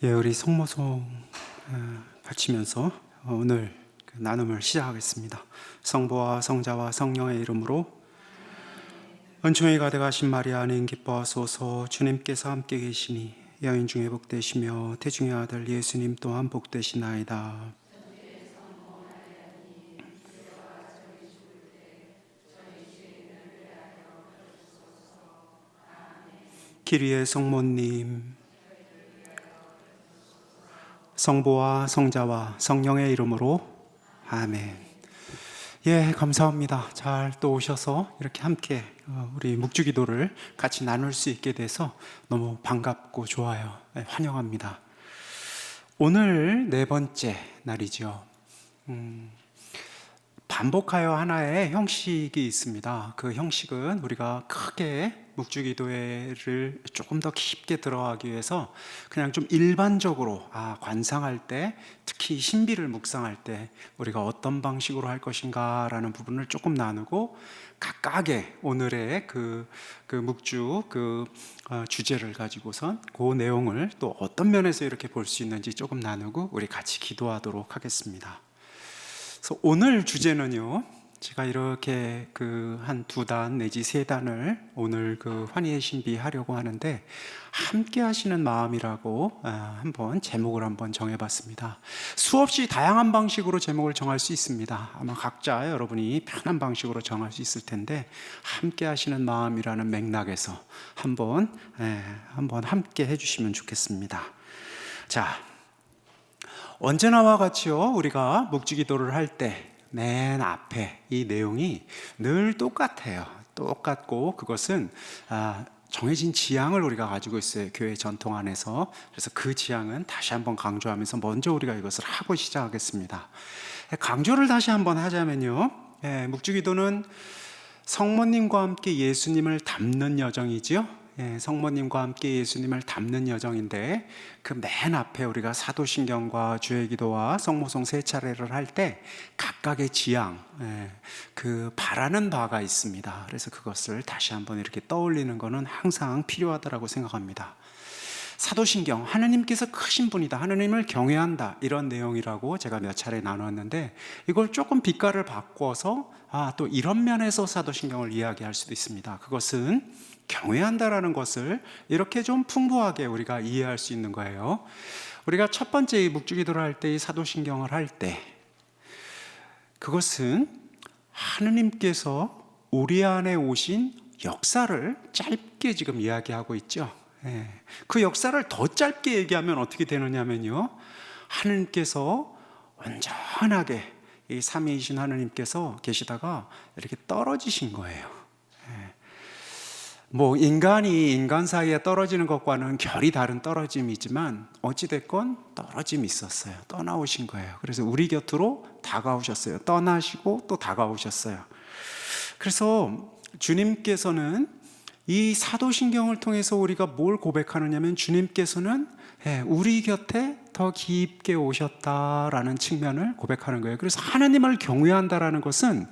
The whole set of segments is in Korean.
예, 우리 성모송 바치면서 오늘 나눔을 시작하겠습니다. 성부와 성자와 성령의 이름으로. 은총이 가득하신 마리아는 기뻐하소서. 주님께서 함께 계시니 여인 중에 복되시며 태중의 아들 예수님 또한 복되시나이다. 기리의 성모님, 성부와 성자와 성령의 이름으로 아멘. 예, 감사합니다. 잘 또 오셔서 이렇게 함께 우리 묵주기도를 같이 나눌 수 있게 돼서 너무 반갑고 좋아요. 환영합니다. 오늘 네 번째 날이죠. 반복하여 하나의 형식이 있습니다. 그 형식은 우리가 크게 묵주기도회를 조금 더 깊게 들어가기 위해서 그냥 좀 일반적으로 관상할 때, 특히 신비를 묵상할 때 우리가 어떤 방식으로 할 것인가 라는 부분을 조금 나누고, 각각의 오늘의 그 묵주 주제를 가지고선 그 내용을 또 어떤 면에서 이렇게 볼 수 있는지 조금 나누고 우리 같이 기도하도록 하겠습니다. 그래서 오늘 주제는요, 제가 이렇게 한 2단 내지 3단을 오늘 환희의 신비 하려고 하는데, 함께 하시는 마음이라고 한번 제목을 한번 정해봤습니다. 수없이 다양한 방식으로 제목을 정할 수 있습니다. 아마 각자 여러분이 편한 방식으로 정할 수 있을 텐데, 함께 하시는 마음이라는 맥락에서 한번 함께 해주시면 좋겠습니다. 자, 언제나와 같이요, 우리가 묵주기도를 할 때 맨 앞에 이 내용이 늘 똑같아요. 똑같고 그것은 정해진 지향을 우리가 가지고 있어요, 교회 전통 안에서. 그래서 그 지향은 다시 한번 강조하면서 먼저 우리가 이것을 하고 시작하겠습니다. 강조를 다시 한번 하자면요, 묵주기도는 성모님과 함께 예수님을 담는 여정이지요. 성모님과 함께 예수님을 담는 여정인데, 그 맨 앞에 우리가 사도신경과 주의기도와 성모송 3차례를 할 때 각각의 지향, 바라는 바가 있습니다. 그래서 그것을 다시 한번 이렇게 떠올리는 것은 항상 필요하다고 생각합니다. 사도신경, 하느님께서 크신 분이다, 하느님을 경외한다, 이런 내용이라고 제가 몇 차례 나눴는데, 이걸 조금 빛깔을 바꿔서 또 이런 면에서 사도신경을 이야기할 수도 있습니다. 그것은 경외한다라는 것을 이렇게 좀 풍부하게 우리가 이해할 수 있는 거예요. 우리가 첫 번째 이 묵주기도를 할 때, 이 사도신경을 할 때, 그것은 하느님께서 우리 안에 오신 역사를 짧게 지금 이야기하고 있죠. 그 역사를 더 짧게 얘기하면 어떻게 되느냐면요, 하느님께서 온전하게 이 삼위이신 하느님께서 계시다가 이렇게 떨어지신 거예요. 인간이 인간 사이에 떨어지는 것과는 결이 다른 떨어짐이지만 어찌됐건 떨어짐이 있었어요. 떠나오신 거예요. 그래서 우리 곁으로 다가오셨어요. 떠나시고 또 다가오셨어요. 그래서 주님께서는 이 사도신경을 통해서 우리가 뭘 고백하느냐면, 주님께서는 우리 곁에 더 깊게 오셨다라는 측면을 고백하는 거예요. 그래서 하나님을 경외한다라는 것은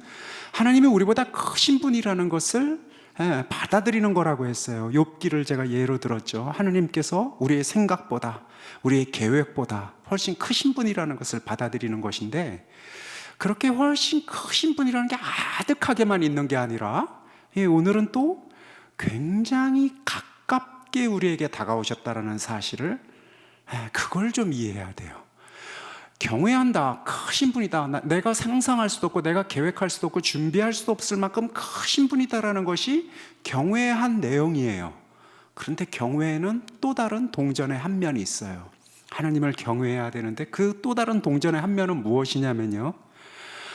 하나님이 우리보다 크신 분이라는 것을 받아들이는 거라고 했어요. 욥기를 제가 예로 들었죠. 하느님께서 우리의 생각보다, 우리의 계획보다 훨씬 크신 분이라는 것을 받아들이는 것인데, 그렇게 훨씬 크신 분이라는 게 아득하게만 있는 게 아니라, 오늘은 또 굉장히 가깝게 우리에게 다가오셨다라는 사실을, 그걸 좀 이해해야 돼요. 경외한다, 크신 분이다, 내가 상상할 수도 없고 내가 계획할 수도 없고 준비할 수도 없을 만큼 크신 분이다라는 것이 경외한 내용이에요. 그런데 경외에는 또 다른 동전의 한 면이 있어요. 하나님을 경외해야 되는데 그 또 다른 동전의 한 면은 무엇이냐면요,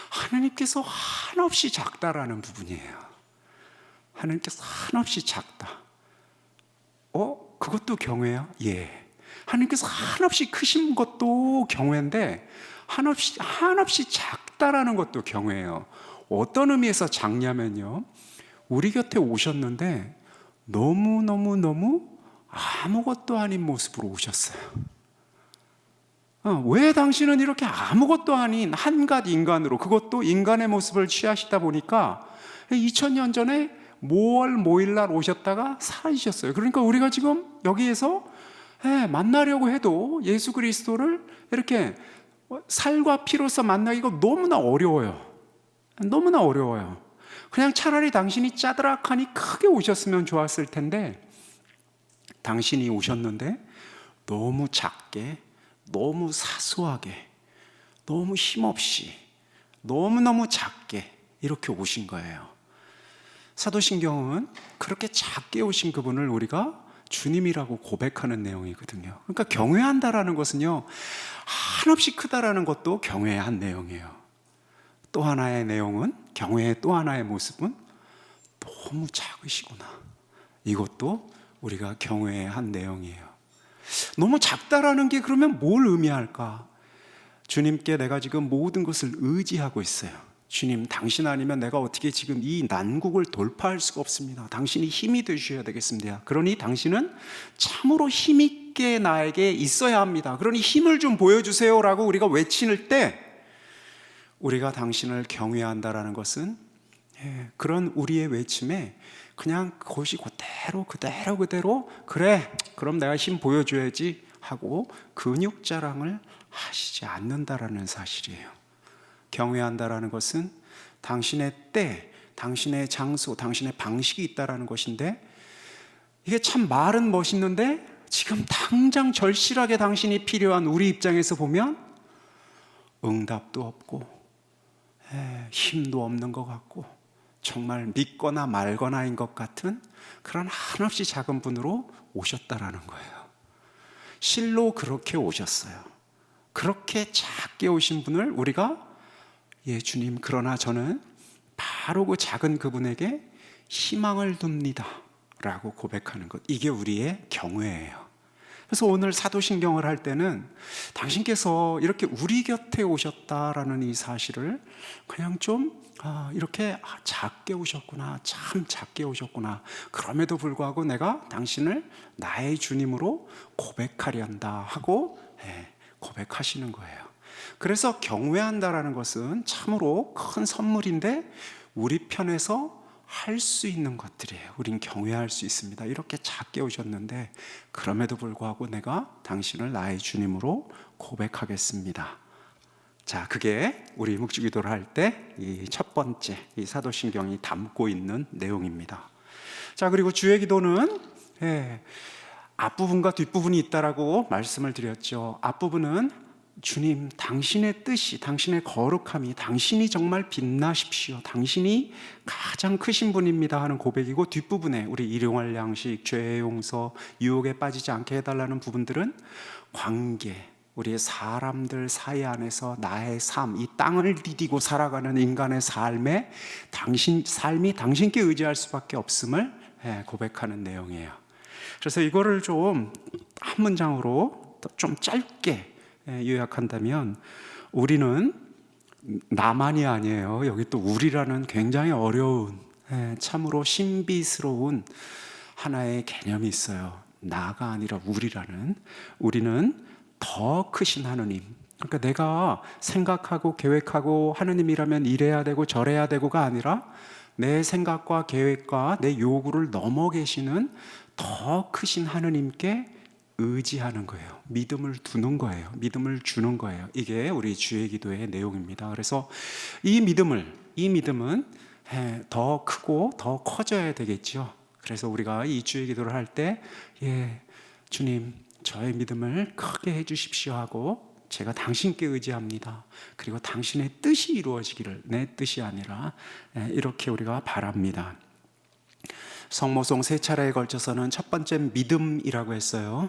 하나님께서 한없이 작다라는 부분이에요. 하나님께서 한없이 작다. 그것도 경외야? 예. 하나님께서 한없이 크신 것도 경외인데 한없이 작다라는 것도 경외예요. 어떤 의미에서 작냐면요, 우리 곁에 오셨는데 너무 아무것도 아닌 모습으로 오셨어요. 왜 당신은 이렇게 아무것도 아닌 한갓 인간으로, 그것도 인간의 모습을 취하시다 보니까 2000년 전에 모월 모일날 오셨다가 사라지셨어요. 그러니까 우리가 지금 여기에서 만나려고 해도 예수 그리스도를 이렇게 살과 피로서 만나기가 너무나 어려워요. 너무나 어려워요. 그냥 차라리 당신이 짜드락하니 크게 오셨으면 좋았을 텐데, 당신이 오셨는데 너무 작게, 너무 사소하게, 너무 힘없이, 너무너무 작게 이렇게 오신 거예요. 사도신경은 그렇게 작게 오신 그분을 우리가 주님이라고 고백하는 내용이거든요. 그러니까 경외한다라는 것은요, 한없이 크다라는 것도 경외의 한 내용이에요. 또 하나의 내용은, 경외의 또 하나의 모습은 너무 작으시구나. 이것도 우리가 경외의 한 내용이에요. 너무 작다라는 게 그러면 뭘 의미할까? 주님께 내가 지금 모든 것을 의지하고 있어요. 주님, 당신 아니면 내가 어떻게 지금 이 난국을 돌파할 수가 없습니다. 당신이 힘이 되셔야 되겠습니다. 그러니 당신은 참으로 힘있게 나에게 있어야 합니다. 그러니 힘을 좀 보여주세요라고 우리가 외치는 때, 우리가 당신을 경외한다라는 것은 그런 우리의 외침에 그냥 그것이 그대로 그래, 그럼 내가 힘 보여줘야지 하고 근육 자랑을 하시지 않는다라는 사실이에요. 경외한다라는 것은 당신의 때, 당신의 장소, 당신의 방식이 있다라는 것인데, 이게 참 말은 멋있는데 지금 당장 절실하게 당신이 필요한 우리 입장에서 보면 응답도 없고 힘도 없는 것 같고 정말 믿거나 말거나인 것 같은 그런 한없이 작은 분으로 오셨다라는 거예요. 실로 그렇게 오셨어요. 그렇게 작게 오신 분을 우리가 주님, 그러나 저는 바로 그 작은 그분에게 희망을 둡니다 라고 고백하는 것, 이게 우리의 경외예요. 그래서 오늘 사도신경을 할 때는 당신께서 이렇게 우리 곁에 오셨다라는 이 사실을 그냥 좀 이렇게 작게 오셨구나, 참 작게 오셨구나, 그럼에도 불구하고 내가 당신을 나의 주님으로 고백하련다 하고 고백하시는 거예요. 그래서 경외한다라는 것은 참으로 큰 선물인데 우리 편에서 할 수 있는 것들이에요. 우린 경외할 수 있습니다. 이렇게 작게 오셨는데 그럼에도 불구하고 내가 당신을 나의 주님으로 고백하겠습니다. 자, 그게 우리 묵주기도를 할 때 이 첫 번째 이 사도신경이 담고 있는 내용입니다. 자, 그리고 주의 기도는 앞부분과 뒷부분이 있다라고 말씀을 드렸죠. 앞부분은 주님, 당신의 뜻이, 당신의 거룩함이, 당신이 정말 빛나십시오, 당신이 가장 크신 분입니다 하는 고백이고, 뒷부분에 우리 일용할 양식, 죄의 용서, 유혹에 빠지지 않게 해달라는 부분들은 관계, 우리의 사람들 사이 안에서 나의 삶, 이 땅을 디디고 살아가는 인간의 삶이 당신께 의지할 수밖에 없음을 고백하는 내용이에요. 그래서 이거를 좀 한 문장으로 좀 짧게 요약한다면, 우리는 나만이 아니에요. 여기 또 우리라는 굉장히 어려운, 참으로 신비스러운 하나의 개념이 있어요. 나가 아니라 우리라는. 우리는 더 크신 하느님, 그러니까 내가 생각하고 계획하고 하느님이라면 이래야 되고 저래야 되고가 아니라 내 생각과 계획과 내 요구를 넘어 계시는 더 크신 하느님께 의지하는 거예요. 믿음을 두는 거예요. 믿음을 주는 거예요. 이게 우리 주의 기도의 내용입니다. 그래서 이 믿음은 더 크고 더 커져야 되겠죠. 그래서 우리가 이 주의 기도를 할 때 주님, 저의 믿음을 크게 해주십시오 하고, 제가 당신께 의지합니다, 그리고 당신의 뜻이 이루어지기를, 내 뜻이 아니라, 이렇게 우리가 바랍니다. 성모송 세 차례에 걸쳐서는 첫 번째 믿음이라고 했어요.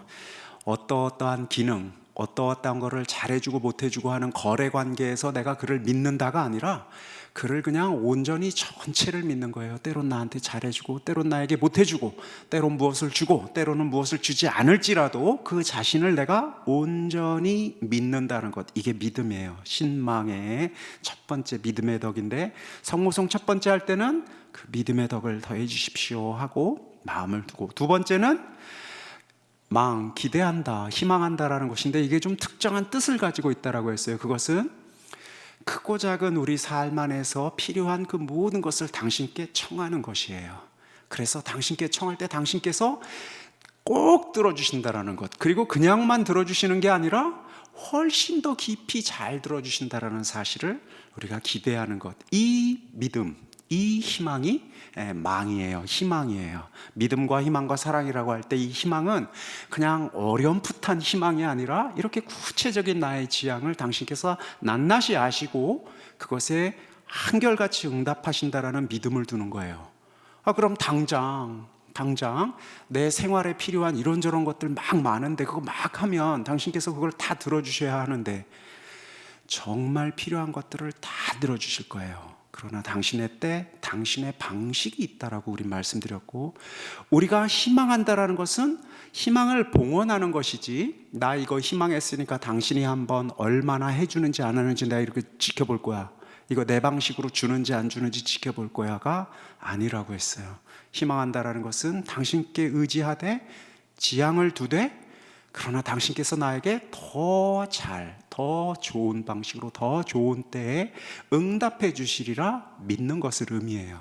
어떠한 기능, 어떠한 거를 잘해주고 못해주고 하는 거래 관계에서 내가 그를 믿는다가 아니라 그를 그냥 온전히 전체를 믿는 거예요. 때론 나한테 잘해주고, 때론 나에게 못해주고, 때론 무엇을 주고, 때로는 무엇을 주지 않을지라도 그 자신을 내가 온전히 믿는다는 것, 이게 믿음이에요. 신망의 첫 번째 믿음의 덕인데, 성모송 첫 번째 할 때는 그 믿음의 덕을 더해 주십시오 하고 마음을 두고, 두 번째는 기대한다, 희망한다라는 것인데, 이게 좀 특정한 뜻을 가지고 있다라고 했어요. 그것은 크고 작은 우리 삶 안에서 필요한 그 모든 것을 당신께 청하는 것이에요. 그래서 당신께 청할 때 당신께서 꼭 들어주신다라는 것, 그리고 그냥만 들어주시는 게 아니라 훨씬 더 깊이 잘 들어주신다라는 사실을 우리가 기대하는 것, 이 믿음, 이 희망이 망이에요. 희망이에요. 믿음과 희망과 사랑이라고 할 때 이 희망은 그냥 어렴풋한 희망이 아니라 이렇게 구체적인 나의 지향을 당신께서 낱낱이 아시고 그것에 한결같이 응답하신다라는 믿음을 두는 거예요. 그럼 당장 내 생활에 필요한 이런저런 것들 막 많은데 그거 막 하면 당신께서 그걸 다 들어주셔야 하는데 정말 필요한 것들을 다 들어주실 거예요. 그러나 당신의 때, 당신의 방식이 있다라고 우리 말씀드렸고, 우리가 희망한다라는 것은 희망을 봉헌하는 것이지, 나 이거 희망했으니까 당신이 한번 얼마나 해주는지 안 하는지 내가 이렇게 지켜볼 거야, 이거 내 방식으로 주는지 안 주는지 지켜볼 거야가 아니라고 했어요. 희망한다라는 것은 당신께 의지하되 지향을 두되, 그러나 당신께서 나에게 더 좋은 방식으로 더 좋은 때에 응답해 주시리라 믿는 것을 의미해요.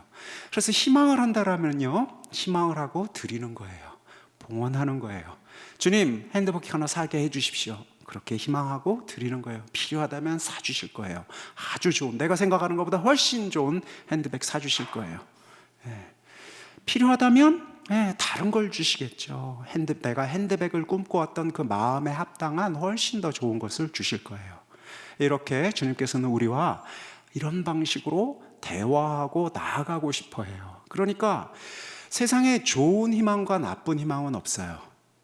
그래서 희망을 한다라면요, 희망을 하고 드리는 거예요. 봉헌하는 거예요. 주님, 핸드복 하나 사게 해 주십시오. 그렇게 희망하고 드리는 거예요. 필요하다면 사주실 거예요. 아주 좋은, 내가 생각하는 것보다 훨씬 좋은 핸드백 사주실 거예요. 필요하다면 다른 걸 주시겠죠. 내가 핸드백을 꿈꿔왔던 그 마음에 합당한 훨씬 더 좋은 것을 주실 거예요. 이렇게 주님께서는 우리와 이런 방식으로 대화하고 나아가고 싶어 해요. 그러니까 세상에 좋은 희망과 나쁜 희망은 없어요.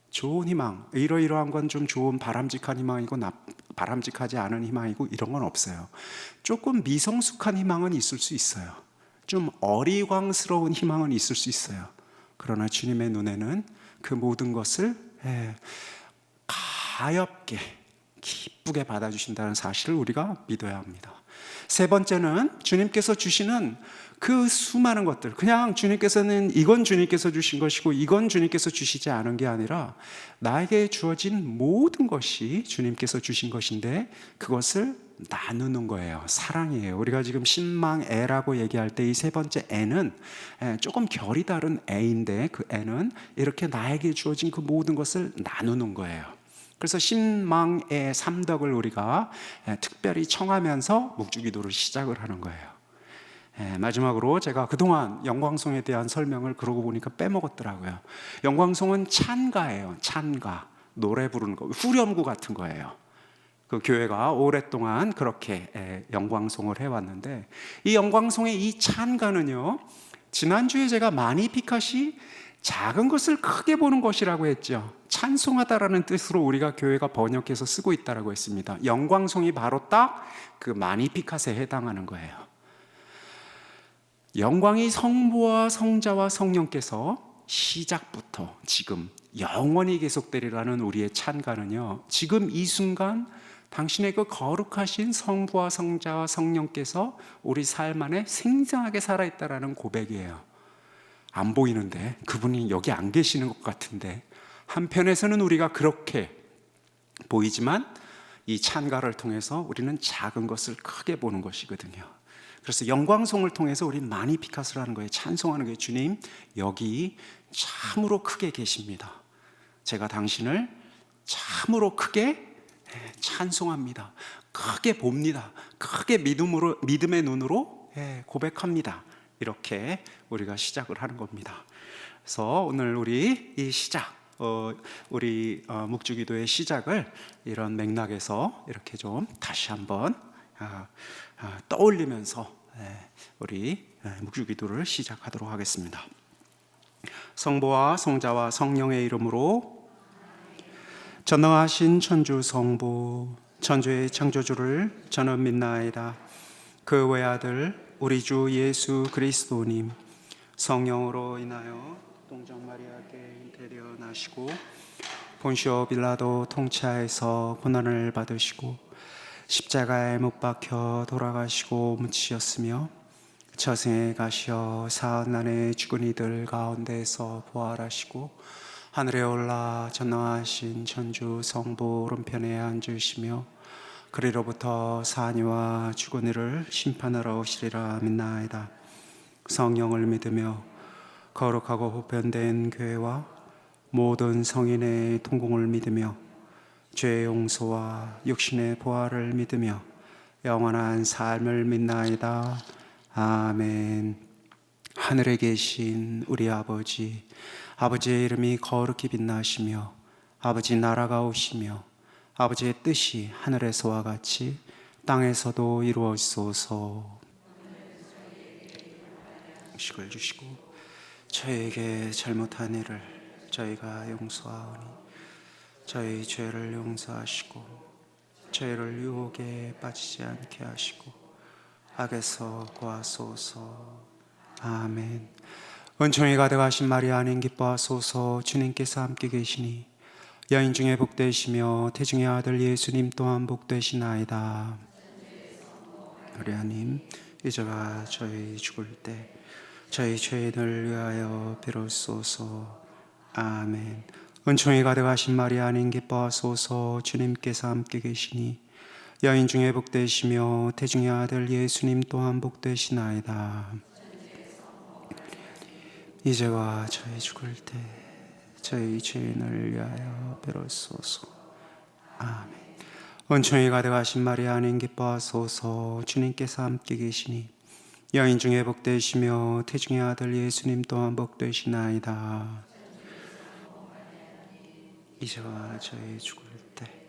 좋은 희망, 이러이러한 건 좀 좋은 바람직한 희망이고 바람직하지 않은 희망이고 이런 건 없어요. 조금 미성숙한 희망은 있을 수 있어요. 좀 어리광스러운 희망은 있을 수 있어요. 그러나 주님의 눈에는 그 모든 것을 가엽게 기쁘게 받아주신다는 사실을 우리가 믿어야 합니다. 세 번째는 주님께서 주시는 그 수많은 것들, 그냥 주님께서는 이건 주님께서 주신 것이고 이건 주님께서 주시지 않은 게 아니라 나에게 주어진 모든 것이 주님께서 주신 것인데 그것을 나누는 거예요. 사랑이에요. 우리가 지금 신망애라고 얘기할 때 이 세 번째 애는 조금 결이 다른 애인데, 그 애는 이렇게 나에게 주어진 그 모든 것을 나누는 거예요. 그래서 신망의 삼덕을 우리가 특별히 청하면서 묵주기도를 시작을 하는 거예요. 마지막으로 제가 그동안 영광송에 대한 설명을 그러고 보니까 빼먹었더라고요. 영광송은 찬가예요. 찬가, 노래 부르는 거, 후렴구 같은 거예요. 그 교회가 오랫동안 그렇게 영광송을 해왔는데, 이 영광송의 이 찬가는요, 지난주에 제가 마니피캇이 작은 것을 크게 보는 것이라고 했죠. 찬송하다라는 뜻으로 우리가 교회가 번역해서 쓰고 있다라고 했습니다. 영광송이 바로 딱 그 마니피캇에 해당하는 거예요. 영광이 성부와 성자와 성령께서 시작부터 지금 영원히 계속되리라는 우리의 찬가는요, 지금 이 순간 당신의 그 거룩하신 성부와 성자와 성령께서 우리 삶 안에 생생하게 살아있다라는 고백이에요. 안 보이는데, 그분이 여기 안 계시는 것 같은데, 한편에서는 우리가 그렇게 보이지만 이 찬가를 통해서 우리는 작은 것을 크게 보는 것이거든요. 그래서 영광송을 통해서 우리는 마니피캇을 하는 거예요. 찬송하는 거예요. 주님, 여기 참으로 크게 계십니다. 제가 당신을 참으로 크게 찬송합니다. 크게 봅니다. 크게 믿음의 눈으로 고백합니다. 이렇게 우리가 시작을 하는 겁니다. 그래서 오늘 우리 이 시작, 우리 묵주기도의 시작을 이런 맥락에서 이렇게 좀 다시 한번 떠올리면서 우리 묵주기도를 시작하도록 하겠습니다. 성부와 성자와 성령의 이름으로, 전능하신 천주 성부, 천주의 창조주를 저는 믿나이다. 그 외아들 우리 주 예수 그리스도님, 성령으로 인하여 동정 마리아께 태어나시고 본시오 빌라도 통치하에서 고난을 받으시고 십자가에 못 박혀 돌아가시고 묻히셨으며 저승에 가시어 사흘 죽은 이들 가운데서 부활하시고 하늘에 올라 전능하신 천주 성부 오른편에 앉으시며 그리로부터 사니와 죽은 이를 심판하러 오시리라 믿나이다. 성령을 믿으며 거룩하고 보편된 교회와 모든 성인의 통공을 믿으며 죄의 용서와 육신의 부활을 믿으며 영원한 삶을 믿나이다. 아멘. 하늘에 계신 우리 아버지, 아버지의 이름이 거룩히 빛나시며 아버지 나라가 오시며 아버지의 뜻이 하늘에서와 같이 땅에서도 이루어지소서. 음식을 주시고 저희에게 잘못한 일을 저희가 용서하오니 저희 죄를 용서하시고 저희를 유혹에 빠지지 않게 하시고 악에서 구하소서. 아멘. 은총이 가득하신 마리아님 기뻐하소서. 주님께서 함께 계시니 여인 중에 복되시며 태중의 아들 예수님 또한 복되시나이다. 마리아님, 이제가 저희 죽을 때 저희 죄인을 위하여 비로소서. 아멘. 은총이 가득하신 마리아님 기뻐하소서. 주님께서 함께 계시니 여인 중에 복되시며 태중의 아들 예수님 또한 복되시나이다. 이제와 저희 죽을 때 저희 죄인을 위하여 비로소서. 아멘. 은총이 가득하신 마리아님 기뻐하소서. 주님께서 함께 계시니 여인 중에 복되시며 태중의 아들 예수님 또한 복되시나이다. 이제와 저희 죽을 때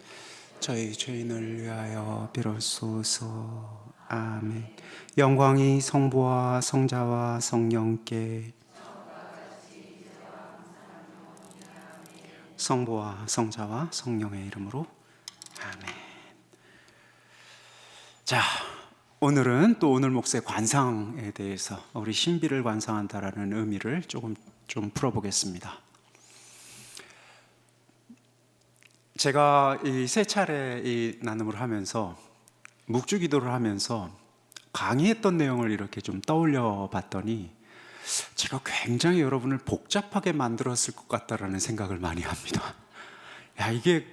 저희 죄인을 위하여 비로소서. 아멘. 영광이 성부와 성자와 성령께 성부와 성자와 성령의 이름으로 아멘. 자, 오늘은 또 오늘 목사의 관상에 대해서 우리 신비를 관상한다라는 의미를 좀 풀어보겠습니다. 제가 이 세 차례 이 나눔을 하면서 묵주기도를 하면서 강의했던 내용을 이렇게 좀 떠올려 봤더니 제가 굉장히 여러분을 복잡하게 만들었을 것 같다라는 생각을 많이 합니다. 야, 이게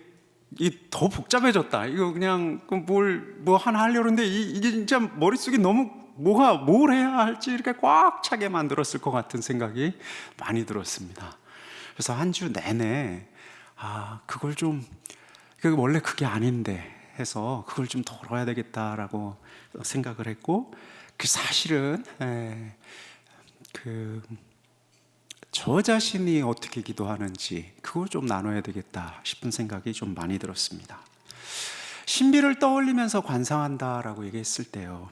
더 복잡해졌다. 이거 그냥 뭐 하나 하려고 했는데 이게 진짜 머릿속이 너무 뭘 해야 할지 이렇게 꽉 차게 만들었을 것 같은 생각이 많이 들었습니다. 그래서 한 주 내내 그걸 좀 원래 그게 아닌데 해서 그걸 좀 덜어야 되겠다라고 생각을 했고, 그 사실은 저 자신이 어떻게 기도하는지 그걸 좀 나눠야 되겠다 싶은 생각이 좀 많이 들었습니다. 신비를 떠올리면서 관상한다라고 얘기했을 때요,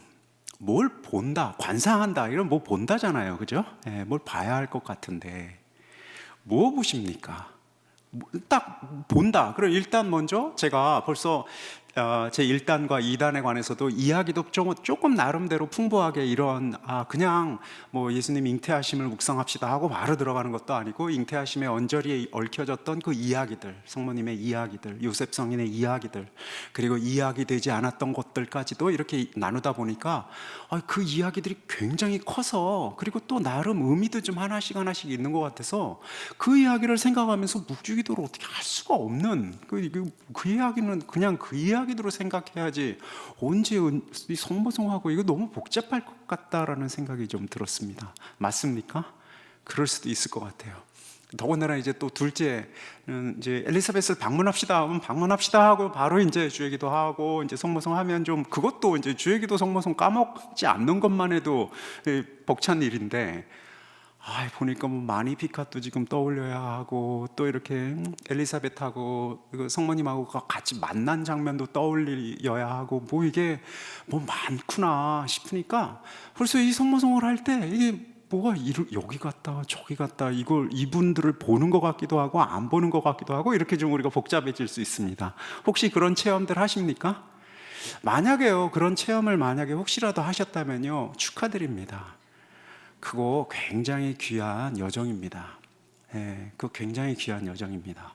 뭘 본다, 관상한다 이런 뭐 본다잖아요, 그죠? 뭘 봐야 할 것 같은데 뭐 보십니까? 딱 본다. 그럼 일단 먼저 제가 벌써 제 1단과 2단에 관해서도 이야기도 조금 나름대로 풍부하게 이런 그냥 뭐 예수님 잉태하심을 묵상합시다 하고 바로 들어가는 것도 아니고, 잉태하심의 언저리에 얽혀졌던 그 이야기들, 성모님의 이야기들, 요셉 성인의 이야기들, 그리고 이야기되지 않았던 것들까지도 이렇게 나누다 보니까 그 이야기들이 굉장히 커서, 그리고 또 나름 의미도 좀 하나씩 있는 것 같아서 그 이야기를 생각하면서 묵주기도를 어떻게 할 수가 없는 그 이야기는 그냥 그 이야기대로 생각해야지 언제 이 성모성하고 이거 너무 복잡할 것 같다라는 생각이 좀 들었습니다. 맞습니까? 그럴 수도 있을 것 같아요. 더군다나 이제 또 둘째는 이제 엘리사벳을 방문합시다 하면 방문합시다 하고 바로 이제 주의기도 하고 이제 성모성 하면 좀 그것도 이제 주의기도 성모성 까먹지 않는 것만 해도 벅찬 일인데, 보니까 뭐 마니피카도 지금 떠올려야 하고 또 이렇게 엘리사벳하고 성모님하고 같이 만난 장면도 떠올려야 하고 뭐 이게 뭐 많구나 싶으니까 벌써 이 성모성을 할 때 이게 뭐가 여기 갔다 저기 갔다 이분들을 보는 것 같기도 하고 안 보는 것 같기도 하고 이렇게 좀 우리가 복잡해질 수 있습니다. 혹시 그런 체험들 하십니까? 만약에요, 그런 체험을 만약에 혹시라도 하셨다면요, 축하드립니다. 그거 굉장히 귀한 여정입니다. 그거 굉장히 귀한 여정입니다.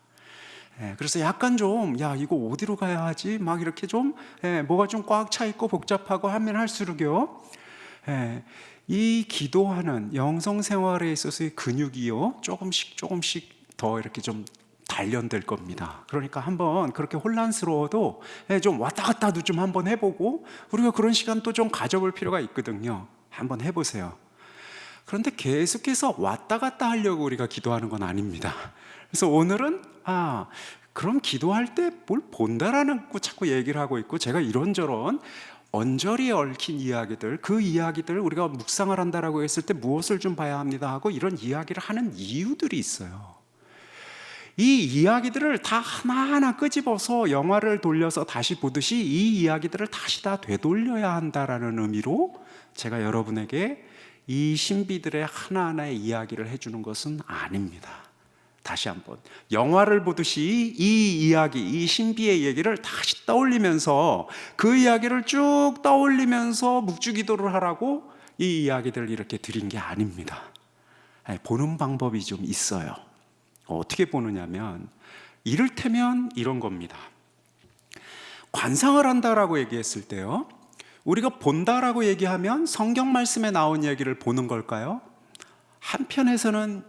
그래서 약간 좀 이거 어디로 가야 하지? 막 이렇게 좀 뭐가 좀 꽉 차 있고 복잡하고 하면 할수록요, 이 기도하는 영성 생활에 있어서의 근육이요 조금씩 더 이렇게 좀 단련될 겁니다. 그러니까 한번 그렇게 혼란스러워도 좀 왔다 갔다도 좀 한번 해보고 우리가 그런 시간도 좀 가져볼 필요가 있거든요. 한번 해보세요. 그런데 계속해서 왔다 갔다 하려고 우리가 기도하는 건 아닙니다. 그래서 오늘은 그럼 기도할 때 뭘 본다라는 거 자꾸 얘기를 하고 있고, 제가 이런저런 언저리에 얽힌 이야기들, 그 이야기들 우리가 묵상을 한다라고 했을 때 무엇을 좀 봐야 합니다 하고 이런 이야기를 하는 이유들이 있어요. 이 이야기들을 다 하나하나 끄집어서 영화를 돌려서 다시 보듯이 이 이야기들을 다시 다 되돌려야 한다라는 의미로 제가 여러분에게 이 신비들의 하나하나의 이야기를 해주는 것은 아닙니다. 다시 한번 영화를 보듯이 이 이야기, 이 신비의 얘기를 다시 떠올리면서 그 이야기를 쭉 떠올리면서 묵주기도를 하라고 이 이야기들을 이렇게 드린 게 아닙니다. 보는 방법이 좀 있어요. 어떻게 보느냐면 이를테면 이런 겁니다. 관상을 한다라고 얘기했을 때요, 우리가 본다라고 얘기하면 성경 말씀에 나온 얘기를 보는 걸까요? 한편에서는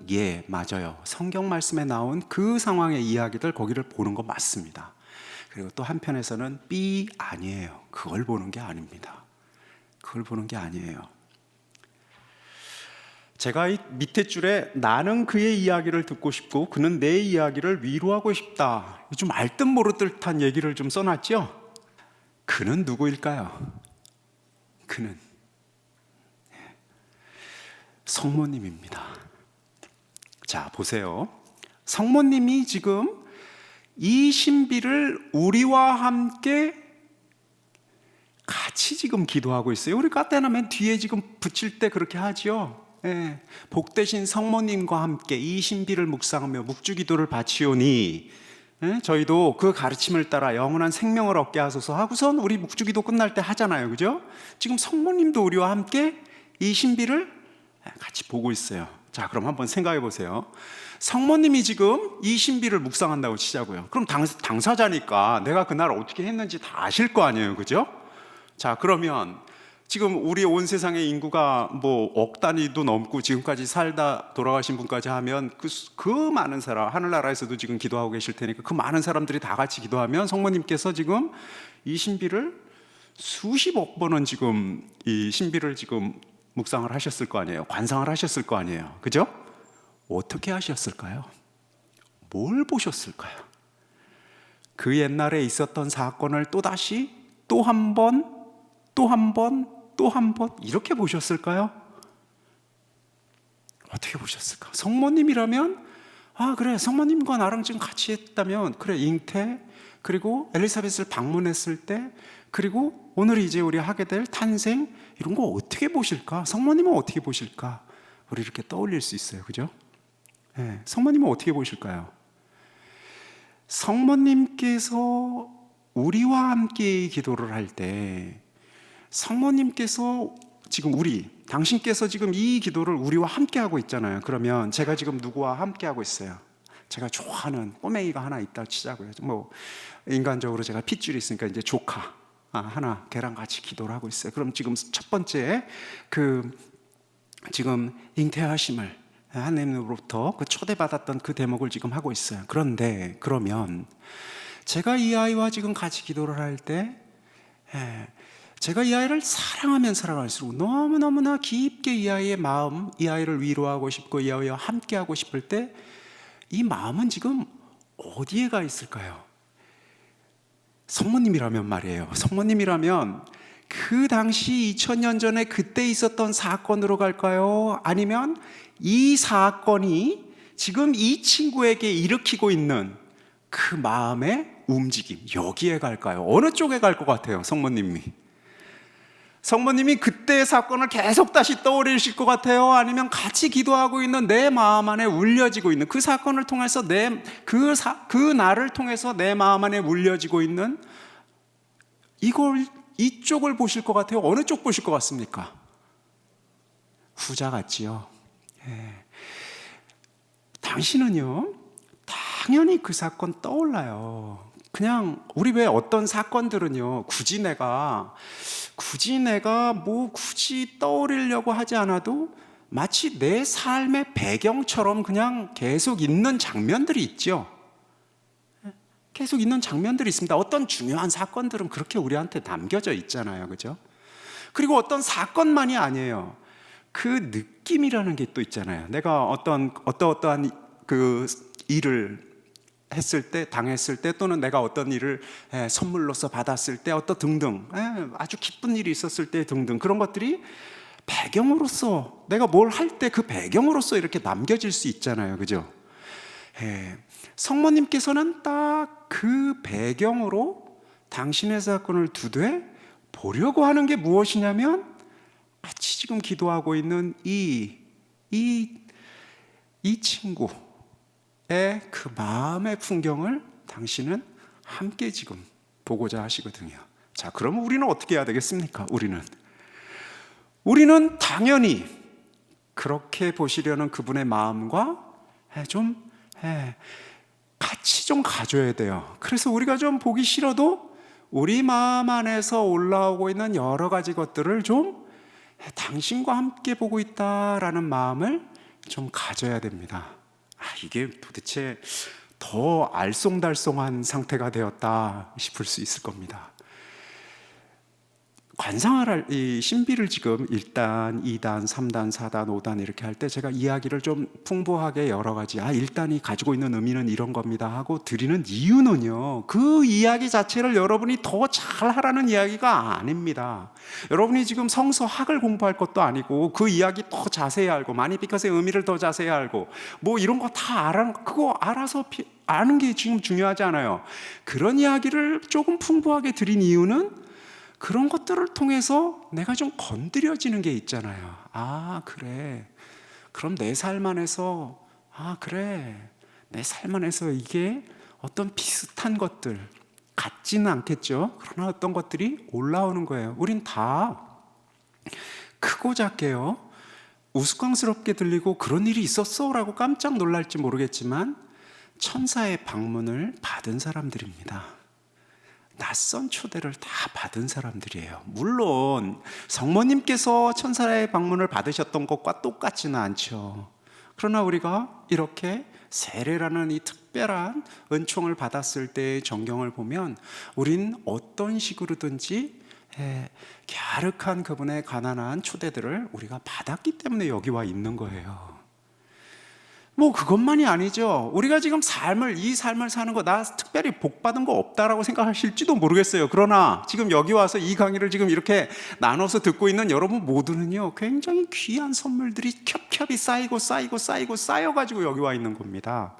맞아요. 성경 말씀에 나온 그 상황의 이야기들 거기를 보는 거 맞습니다. 그리고 또 한편에서는 아니에요. 그걸 보는 게 아닙니다. 그걸 보는 게 아니에요. 제가 이 밑에 줄에 나는 그의 이야기를 듣고 싶고 그는 내 이야기를 위로하고 싶다, 좀 알듯 모르듯한 얘기를 좀 써놨죠? 그는 누구일까요? 그는 성모님입니다. 자, 보세요. 성모님이 지금 이 신비를 우리와 함께 같이 지금 기도하고 있어요. 우리 까테나면 뒤에 지금 붙일 때 그렇게 하죠. 복되신 성모님과 함께 이 신비를 묵상하며 묵주기도를 바치오니, 저희도 그 가르침을 따라 영원한 생명을 얻게 하소서 하고선 우리 묵주기도 끝날 때 하잖아요. 그죠? 지금 성모님도 우리와 함께 이 신비를 같이 보고 있어요. 자, 그럼 한번 생각해 보세요. 성모님이 지금 이 신비를 묵상한다고 치자고요. 그럼 당사자니까 내가 그날 어떻게 했는지 다 아실 거 아니에요. 그죠? 자, 그러면 지금 우리 온 세상의 인구가 뭐 억 단위도 넘고 지금까지 살다 돌아가신 분까지 하면 그 많은 사람, 하늘나라에서도 지금 기도하고 계실 테니까 그 많은 사람들이 다 같이 기도하면 성모님께서 지금 이 신비를 수십억 번은 지금 이 신비를 지금 묵상을 하셨을 거 아니에요. 관상을 하셨을 거 아니에요. 그죠? 어떻게 하셨을까요? 뭘 보셨을까요? 그 옛날에 있었던 사건을 또다시 또 한 번 이렇게 보셨을까요? 어떻게 보셨을까? 성모님이라면 그래, 성모님과 나랑 지금 같이 했다면 그래, 잉태, 그리고 엘리사벳을 방문했을 때, 그리고 오늘 이제 우리 하게 될 탄생, 이런 거 어떻게 보실까? 성모님은 어떻게 보실까? 우리 이렇게 떠올릴 수 있어요. 그죠? 성모님은 어떻게 보실까요? 성모님께서 우리와 함께 기도를 할 때, 성모님께서 지금 당신께서 지금 이 기도를 우리와 함께 하고 있잖아요. 그러면 제가 지금 누구와 함께 하고 있어요? 제가 좋아하는 꼬맹이가 하나 있다 치자고요. 뭐 인간적으로 제가 핏줄이 있으니까 이제 조카 하나, 걔랑 같이 기도를 하고 있어요. 그럼 지금 첫 번째 지금 잉태하심을 하나님으로부터 그 초대받았던 그 대목을 지금 하고 있어요. 그러면 제가 이 아이와 지금 같이 기도를 할 때, 제가 이 아이를 사랑하면 사랑할수록 너무너무나 깊게 이 아이의 마음, 이 아이를 위로하고 싶고 이 아이와 함께하고 싶을 때, 이 마음은 지금 어디에 가 있을까요? 성모님이라면 말이에요. 성모님이라면 그 당시 2000년 전에 그때 있었던 사건으로 갈까요? 아니면 이 사건이 지금 이 친구에게 일으키고 있는 그 마음의 움직임, 여기에 갈까요? 어느 쪽에 갈 것 같아요? 성모님이 그때의 사건을 계속 다시 떠올리실 것 같아요? 아니면 같이 기도하고 있는 내 마음 안에 울려지고 있는 그 사건을 통해서 그 날을 통해서 내 마음 안에 울려지고 있는 이쪽을 보실 것 같아요? 어느 쪽 보실 것 같습니까? 후자 같지요. 당신은요, 당연히 그 사건 떠올라요. 그냥 우리 왜 어떤 사건들은요, 굳이 내가 굳이 떠올리려고 하지 않아도 마치 내 삶의 배경처럼 그냥 계속 있는 장면들이 있죠. 계속 있는 장면들이 있습니다. 어떤 중요한 사건들은 그렇게 우리한테 남겨져 있잖아요. 그죠? 그리고 어떤 사건만이 아니에요. 그 느낌이라는 게 또 있잖아요. 내가 어떠한 그 일을 했을 때, 당했을 때, 또는 내가 어떤 일을 선물로서 받았을 때, 어떤 등등, 아주 기쁜 일이 있었을 때 등등, 그런 것들이 배경으로서, 내가 뭘 할 때 그 배경으로서 이렇게 남겨질 수 있잖아요. 그죠? 성모님께서는 딱 그 배경으로 당신의 사건을 두되 보려고 하는 게 무엇이냐면, 같이 지금 기도하고 있는 이 친구의 그 마음의 풍경을 당신은 함께 지금 보고자 하시거든요. 자, 그러면 우리는 어떻게 해야 되겠습니까? 우리는 당연히 그렇게 보시려는 그분의 마음과 같이 좀 가져야 돼요. 그래서 우리가 좀 보기 싫어도 우리 마음 안에서 올라오고 있는 여러 가지 것들을 좀 당신과 함께 보고 있다라는 마음을 좀 가져야 됩니다. 이게 도대체 더 알쏭달쏭한 상태가 되었다 싶을 수 있을 겁니다. 관상을 할 이 신비를 지금 1단, 2단, 3단, 4단, 5단 이렇게 할 때 제가 이야기를 좀 풍부하게 여러 가지 1단이 가지고 있는 의미는 이런 겁니다 하고 드리는 이유는요, 그 이야기 자체를 여러분이 더 잘하라는 이야기가 아닙니다. 여러분이 지금 성서학을 공부할 것도 아니고 그 이야기 더 자세히 알고 마니피컷의 의미를 더 자세히 알고 뭐 이런 거 다 그거 알아서 아는 게 지금 중요하지 않아요. 그런 이야기를 조금 풍부하게 드린 이유는 그런 것들을 통해서 내가 좀 건드려지는 게 있잖아요. 그래. 그럼 내 삶 안에서, 그래. 내 삶 안에서 이게 어떤 비슷한 것들, 같지는 않겠죠. 그러나 어떤 것들이 올라오는 거예요. 우린 다 크고 작게요, 우스꽝스럽게 들리고 그런 일이 있었어? 라고 깜짝 놀랄지 모르겠지만 천사의 방문을 받은 사람들입니다. 낯선 초대를 다 받은 사람들이에요. 물론 성모님께서 천사의 방문을 받으셨던 것과 똑같지는 않죠. 그러나 우리가 이렇게 세례라는 이 특별한 은총을 받았을 때의 전경을 보면 우린 어떤 식으로든지 갸륵한 그분의 가난한 초대들을 우리가 받았기 때문에 여기 와 있는 거예요. 뭐 그것만이 아니죠. 우리가 지금 이 삶을 사는 거 나 특별히 복 받은 거 없다라고 생각하실지도 모르겠어요. 그러나 지금 여기 와서 이 강의를 지금 이렇게 나눠서 듣고 있는 여러분 모두는요, 굉장히 귀한 선물들이 겹겹이 쌓여가지고 여기 와 있는 겁니다.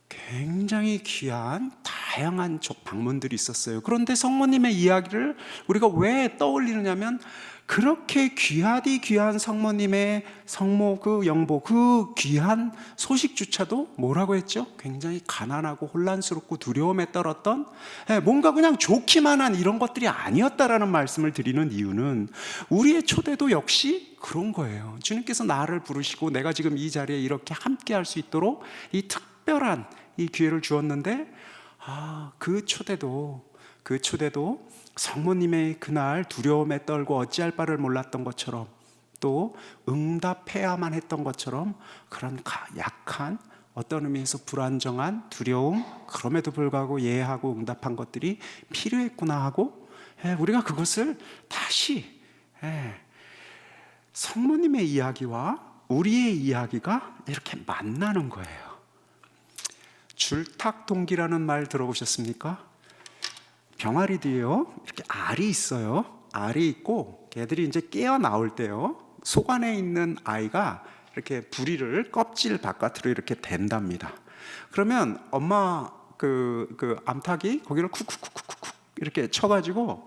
굉장히 귀한 다양한 방문들이 있었어요. 그런데 성모님의 이야기를 우리가 왜 떠올리느냐면, 그렇게 귀한 성모님의 성모 그 영보, 그 귀한 소식조차도 뭐라고 했죠? 굉장히 가난하고 혼란스럽고 두려움에 떨었던, 뭔가 그냥 좋기만 한 이런 것들이 아니었다라는 말씀을 드리는 이유는 우리의 초대도 역시 그런 거예요. 주님께서 나를 부르시고 내가 지금 이 자리에 이렇게 함께 할 수 있도록 이 특별한 이 기회를 주었는데, 그 초대도 성모님의 그날 두려움에 떨고 어찌할 바를 몰랐던 것처럼, 또 응답해야만 했던 것처럼, 그런 약한, 어떤 의미에서 불안정한 두려움, 그럼에도 불구하고 예하고 응답한 것들이 필요했구나 하고, 우리가 그것을 다시 성모님의 이야기와 우리의 이야기가 이렇게 만나는 거예요. 줄탁동기라는 말 들어보셨습니까? 병아리도요, 이렇게 알이 있어요. 알이 있고 걔들이 이제 깨어 나올 때요, 속 안에 있는 아이가 이렇게 부리를 껍질 바깥으로 이렇게 댄답니다. 그러면 엄마 그 암탉이 거기를 쿡쿡쿡쿡쿡 이렇게 쳐가지고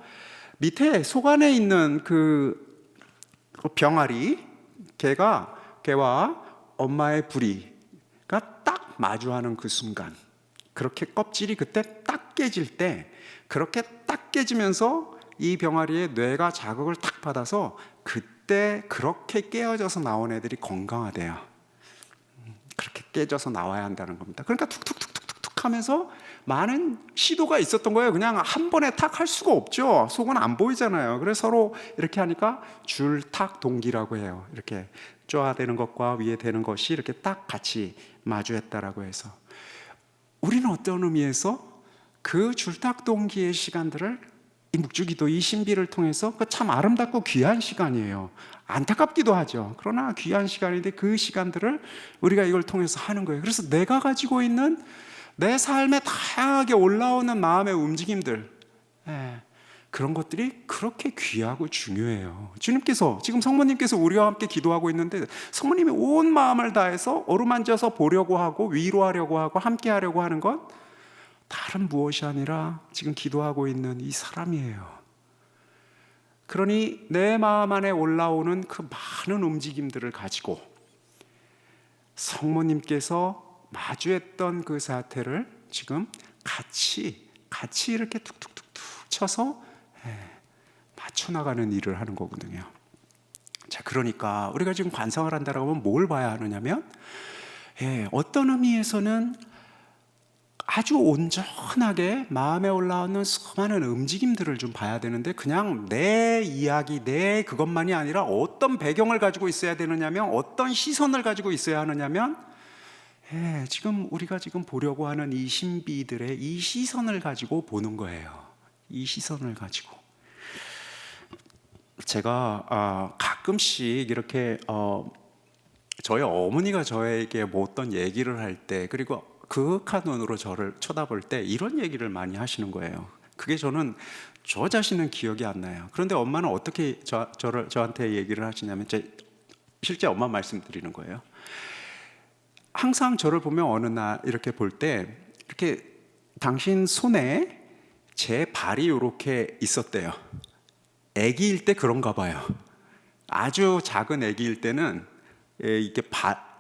밑에 속 안에 있는 그 병아리, 걔와 엄마의 부리가 딱 마주하는 그 순간, 그렇게 껍질이 그때 딱 깨질 때, 그렇게 딱 깨지면서 이 병아리의 뇌가 자극을 탁 받아서 그때 그렇게 깨어져서 나온 애들이 건강하대요. 그렇게 깨져서 나와야 한다는 겁니다. 그러니까 툭툭툭툭툭 하면서 많은 시도가 있었던 거예요. 그냥 한 번에 탁 할 수가 없죠. 속은 안 보이잖아요. 그래서 서로 이렇게 하니까 줄탁 동기라고 해요. 이렇게 쪼아대는 것과 위에 대는 것이 이렇게 딱 같이 마주했다라고 해서, 우리는 어떤 의미에서 그 줄탁 동기의 시간들을 이 묵주기도, 이 신비를 통해서 그 참 아름답고 귀한 시간이에요. 안타깝기도 하죠. 그러나 귀한 시간인데 그 시간들을 우리가 이걸 통해서 하는 거예요. 그래서 내가 가지고 있는 내 삶에 다양하게 올라오는 마음의 움직임들, 그런 것들이 그렇게 귀하고 중요해요. 주님께서, 지금 성모님께서 우리와 함께 기도하고 있는데 성모님이 온 마음을 다해서 어루만져서 보려고 하고 위로하려고 하고 함께 하려고 하는 건 다른 무엇이 아니라 지금 기도하고 있는 이 사람이에요. 그러니 내 마음 안에 올라오는 그 많은 움직임들을 가지고 성모님께서 마주했던 그 사태를 지금 같이 이렇게 툭툭툭툭 쳐서 맞춰나가는 일을 하는 거거든요. 자, 그러니까 우리가 지금 관상을 한다라고 하면 뭘 봐야 하느냐면, 어떤 의미에서는 아주 온전하게 마음에 올라오는 수많은 움직임들을 좀 봐야 되는데, 그냥 내 이야기, 내 그것만이 아니라 어떤 배경을 가지고 있어야 되느냐면, 어떤 시선을 가지고 있어야 하느냐면, 지금 우리가 지금 보려고 하는 이 신비들의 이 시선을 가지고 보는 거예요. 이 시선을 가지고. 제가 가끔씩 이렇게 저희 어머니가 저에게 뭐 어떤 얘기를 할 때, 그리고 그윽한 눈으로 저를 쳐다볼 때 이런 얘기를 많이 하시는 거예요. 그게 저는 저 자신은 기억이 안 나요. 그런데 엄마는 어떻게 저한테 얘기를 하시냐면, 실제 엄마 말씀드리는 거예요. 항상 저를 보면 어느 날 이렇게 볼 때, 이렇게 당신 손에 제 발이 이렇게 있었대요. 아기일 때 그런가 봐요. 아주 작은 아기일 때는 이렇게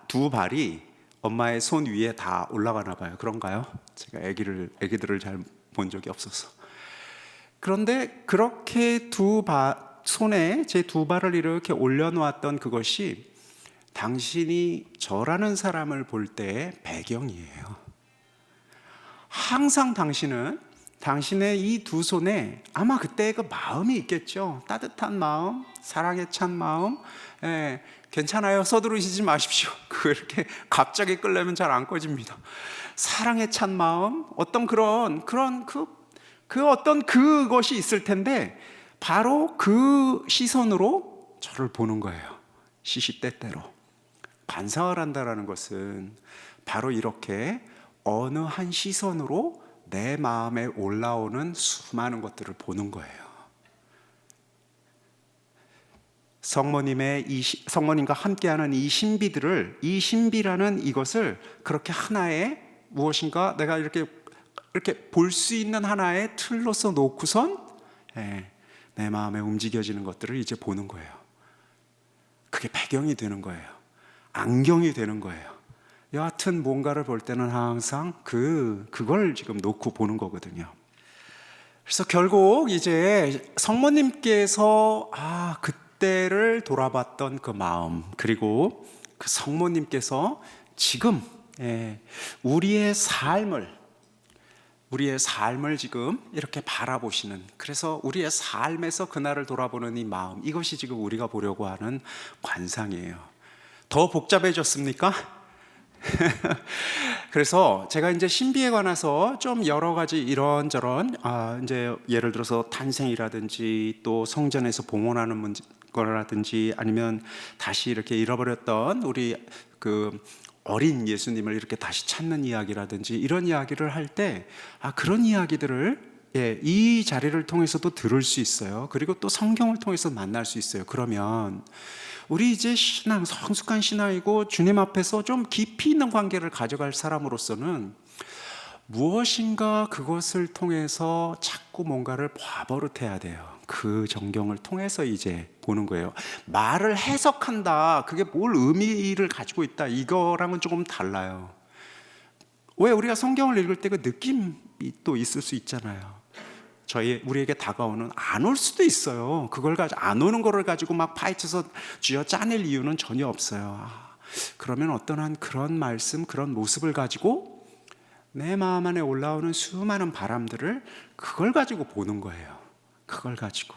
두 발이 엄마의 손 위에 다 올라가나 봐요. 그런가요? 제가 아기들을 잘 본 적이 없어서. 그런데 그렇게 손에 제 두 발을 이렇게 올려놓았던 그것이 당신이 저라는 사람을 볼 때의 배경이에요. 항상 당신은 당신의 이 두 손에 아마 그때의 그 마음이 있겠죠. 따뜻한 마음, 사랑에 찬 마음. 괜찮아요. 서두르시지 마십시오. 그렇게 갑자기 끌려면 잘 안 꺼집니다. 사랑에 찬 마음, 어떤 그런 어떤 그것이 있을 텐데, 바로 그 시선으로 저를 보는 거예요. 시시때때로. 관상을 한다라는 것은 바로 이렇게 어느 한 시선으로 내 마음에 올라오는 수많은 것들을 보는 거예요. 성모님과 함께하는 이 신비들을, 이 신비라는 이것을 그렇게 하나의 무엇인가 내가 이렇게 볼 수 있는 하나의 틀로서 놓고선 내 마음에 움직여지는 것들을 이제 보는 거예요. 그게 배경이 되는 거예요. 안경이 되는 거예요. 여하튼 뭔가를 볼 때는 항상 그걸 지금 놓고 보는 거거든요. 그래서 결국 이제 성모님께서 그때를 돌아봤던 그 마음, 그리고 그 성모님께서 지금 우리의 삶을 지금 이렇게 바라보시는, 그래서 우리의 삶에서 그날을 돌아보는 이 마음, 이것이 지금 우리가 보려고 하는 관상이에요. 더 복잡해졌습니까? 그래서 제가 이제 신비에 관해서 좀 여러 가지 이런저런 이제 예를 들어서 탄생이라든지 또 성전에서 봉헌하는 거라든지, 아니면 다시 이렇게 잃어버렸던 우리 그 어린 예수님을 이렇게 다시 찾는 이야기라든지, 이런 이야기를 할 때 그런 이야기들을 이 자리를 통해서도 들을 수 있어요. 그리고 또 성경을 통해서 만날 수 있어요. 그러면 우리 이제 성숙한 신앙이고 주님 앞에서 좀 깊이 있는 관계를 가져갈 사람으로서는 무엇인가 그것을 통해서 자꾸 뭔가를 봐버릇해야 돼요. 그 정경을 통해서 이제 보는 거예요. 말을 해석한다, 그게 뭘 의미를 가지고 있다, 이거랑은 조금 달라요. 왜 우리가 성경을 읽을 때 그 느낌이 또 있을 수 있잖아요. 우리에게 다가오는, 안 올 수도 있어요. 그걸 가지고, 안 오는 거를 가지고 막 파헤쳐서 쥐어 짜낼 이유는 전혀 없어요. 그러면 어떠한 그런 말씀, 그런 모습을 가지고 내 마음 안에 올라오는 수많은 바람들을 그걸 가지고 보는 거예요. 그걸 가지고.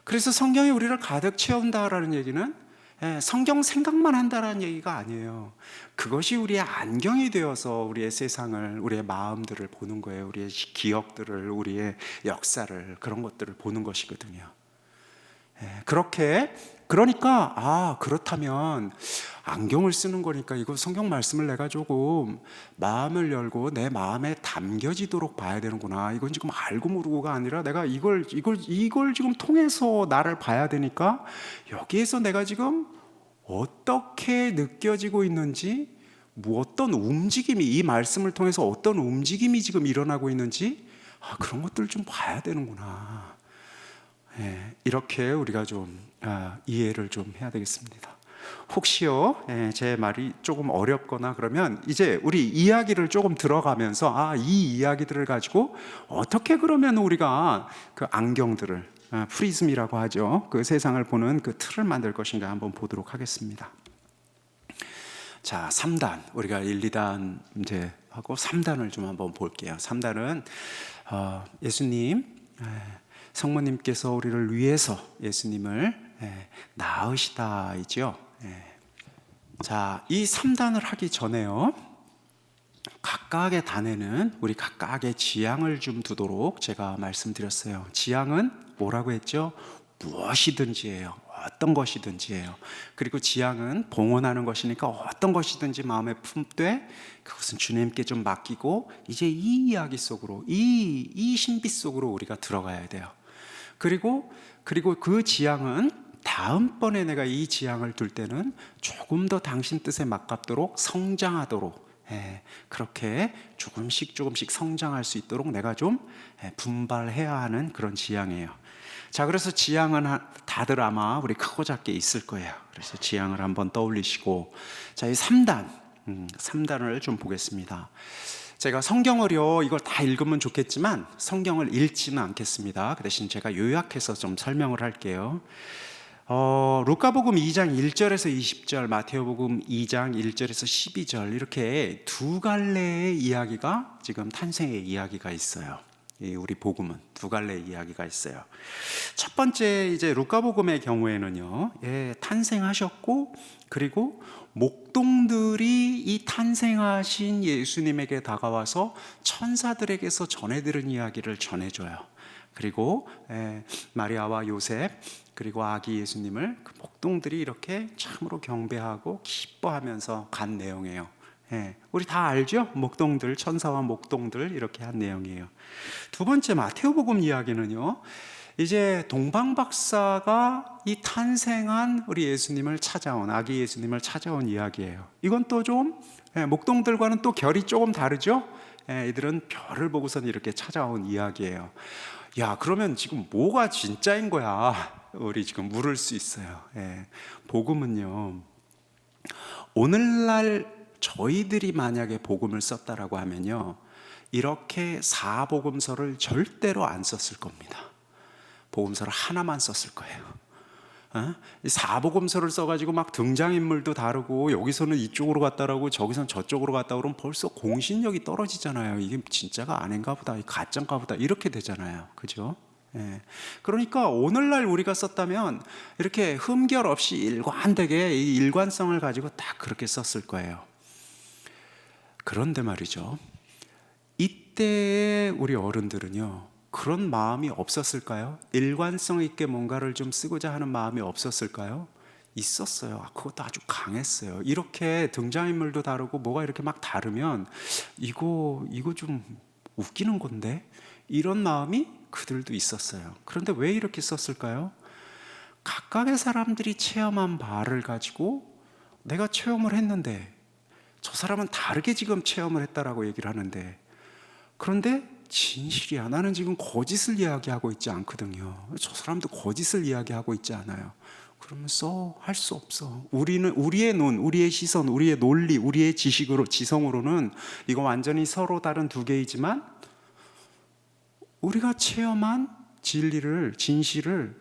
그래서 성경이 우리를 가득 채운다라는 얘기는 성경 생각만 한다는 얘기가 아니에요. 그것이 우리의 안경이 되어서 우리의 세상을, 우리의 마음들을 보는 거예요. 우리의 기억들을, 우리의 역사를, 그런 것들을 보는 것이거든요. 그러니까 그렇다면 안경을 쓰는 거니까 이거 성경 말씀을 내가 조금 마음을 열고 내 마음에 담겨지도록 봐야 되는구나. 이건 지금 알고 모르고가 아니라 내가 이걸 지금 통해서 나를 봐야 되니까 여기에서 내가 지금 어떻게 느껴지고 있는지, 어떤 움직임이, 이 말씀을 통해서 어떤 움직임이 지금 일어나고 있는지, 그런 것들을 좀 봐야 되는구나. 이렇게 우리가 좀 이해를 좀 해야 되겠습니다. 혹시요, 제 말이 조금 어렵거나 그러면 이제 우리 이야기를 조금 들어가면서 이 이야기들을 가지고 어떻게 그러면 우리가 그 안경들을, 프리즘이라고 하죠, 그 세상을 보는 그 틀을 만들 것인가 한번 보도록 하겠습니다. 자, 3단, 우리가 1, 2단 이제 하고 3단을 좀 한번 볼게요. 3단은 예수님, 성모님께서 우리를 위해서 예수님을 낳으시다이죠. 자, 이 3단을 하기 전에요, 각각의 단에는 우리 각각의 지향을 좀 두도록 제가 말씀드렸어요. 지향은 뭐라고 했죠? 무엇이든지예요. 어떤 것이든지예요. 그리고 지향은 봉헌하는 것이니까 어떤 것이든지 마음에 품되 그것은 주님께 좀 맡기고 이제 이 이야기 속으로, 이 신비 속으로 우리가 들어가야 돼요. 그리고 그 지향은 다음번에 내가 이 지향을 둘 때는 조금 더 당신 뜻에 맞갑도록 성장하도록, 그렇게 조금씩 성장할 수 있도록 내가 좀 분발해야 하는 그런 지향이에요. 자, 그래서 지향은 다들 아마 우리 크고 작게 있을 거예요. 그래서 지향을 한번 떠올리시고, 자, 이 3단을 좀 보겠습니다. 제가 성경을요, 이걸 다 읽으면 좋겠지만 성경을 읽지는 않겠습니다. 그 대신 제가 요약해서 좀 설명을 할게요. 루카복음 2장 1절에서 20절, 마태오복음 2장 1절에서 12절, 이렇게 두 갈래의 이야기가, 지금 탄생의 이야기가 있어요. 우리 복음은 두 갈래의 이야기가 있어요. 첫 번째, 이제 루카복음의 경우에는요, 탄생하셨고, 그리고 목동들이 이 탄생하신 예수님에게 다가와서 천사들에게서 전해들은 이야기를 전해줘요. 그리고 마리아와 요셉, 그리고 아기 예수님을 그 목동들이 이렇게 참으로 경배하고 기뻐하면서 간 내용이에요. 우리 다 알죠? 목동들, 천사와 목동들, 이렇게 한 내용이에요. 두 번째, 마태오복음 이야기는요, 이제 동방박사가 이 탄생한 우리 예수님을 찾아온, 아기 예수님을 찾아온 이야기예요. 이건 또 좀 목동들과는 또 결이 조금 다르죠? 이들은 별을 보고선 이렇게 찾아온 이야기예요. 야, 그러면 지금 뭐가 진짜인 거야? 우리 지금 물을 수 있어요. 복음은요, 오늘날 저희들이 만약에 복음을 썼다라고 하면요, 이렇게 사복음서를 절대로 안 썼을 겁니다. 복음서를 하나만 썼을 거예요. 사복음서를 써가지고 막 등장인물도 다르고, 여기서는 이쪽으로 갔다라고 저기서는 저쪽으로 갔다 그러면 벌써 공신력이 떨어지잖아요. 이게 진짜가 아닌가 보다, 가짜인가 보다, 이렇게 되잖아요. 그죠? 그러니까 오늘날 우리가 썼다면 이렇게 흠결 없이 일관되게 이 일관성을 가지고 딱 그렇게 썼을 거예요. 그런데 말이죠, 이때의 우리 어른들은요, 그런 마음이 없었을까요? 일관성 있게 뭔가를 좀 쓰고자 하는 마음이 없었을까요? 있었어요. 그것도 아주 강했어요. 이렇게 등장인물도 다르고 뭐가 이렇게 막 다르면 이거 좀 웃기는 건데, 이런 마음이 그들도 있었어요. 그런데 왜 이렇게 썼을까요? 각각의 사람들이 체험한 바를 가지고 내가 체험을 했는데 저 사람은 다르게 지금 체험을 했다라고 얘기를 하는데, 그런데 진실이야, 나는 지금 거짓을 이야기하고 있지 않거든요. 저 사람도 거짓을 이야기하고 있지 않아요. 그러면서 할 수 없어. 우리는 우리의 눈, 우리의 시선, 우리의 논리, 우리의 지식으로, 지성으로는 이거 완전히 서로 다른 두 개이지만, 우리가 체험한 진리를, 진실을,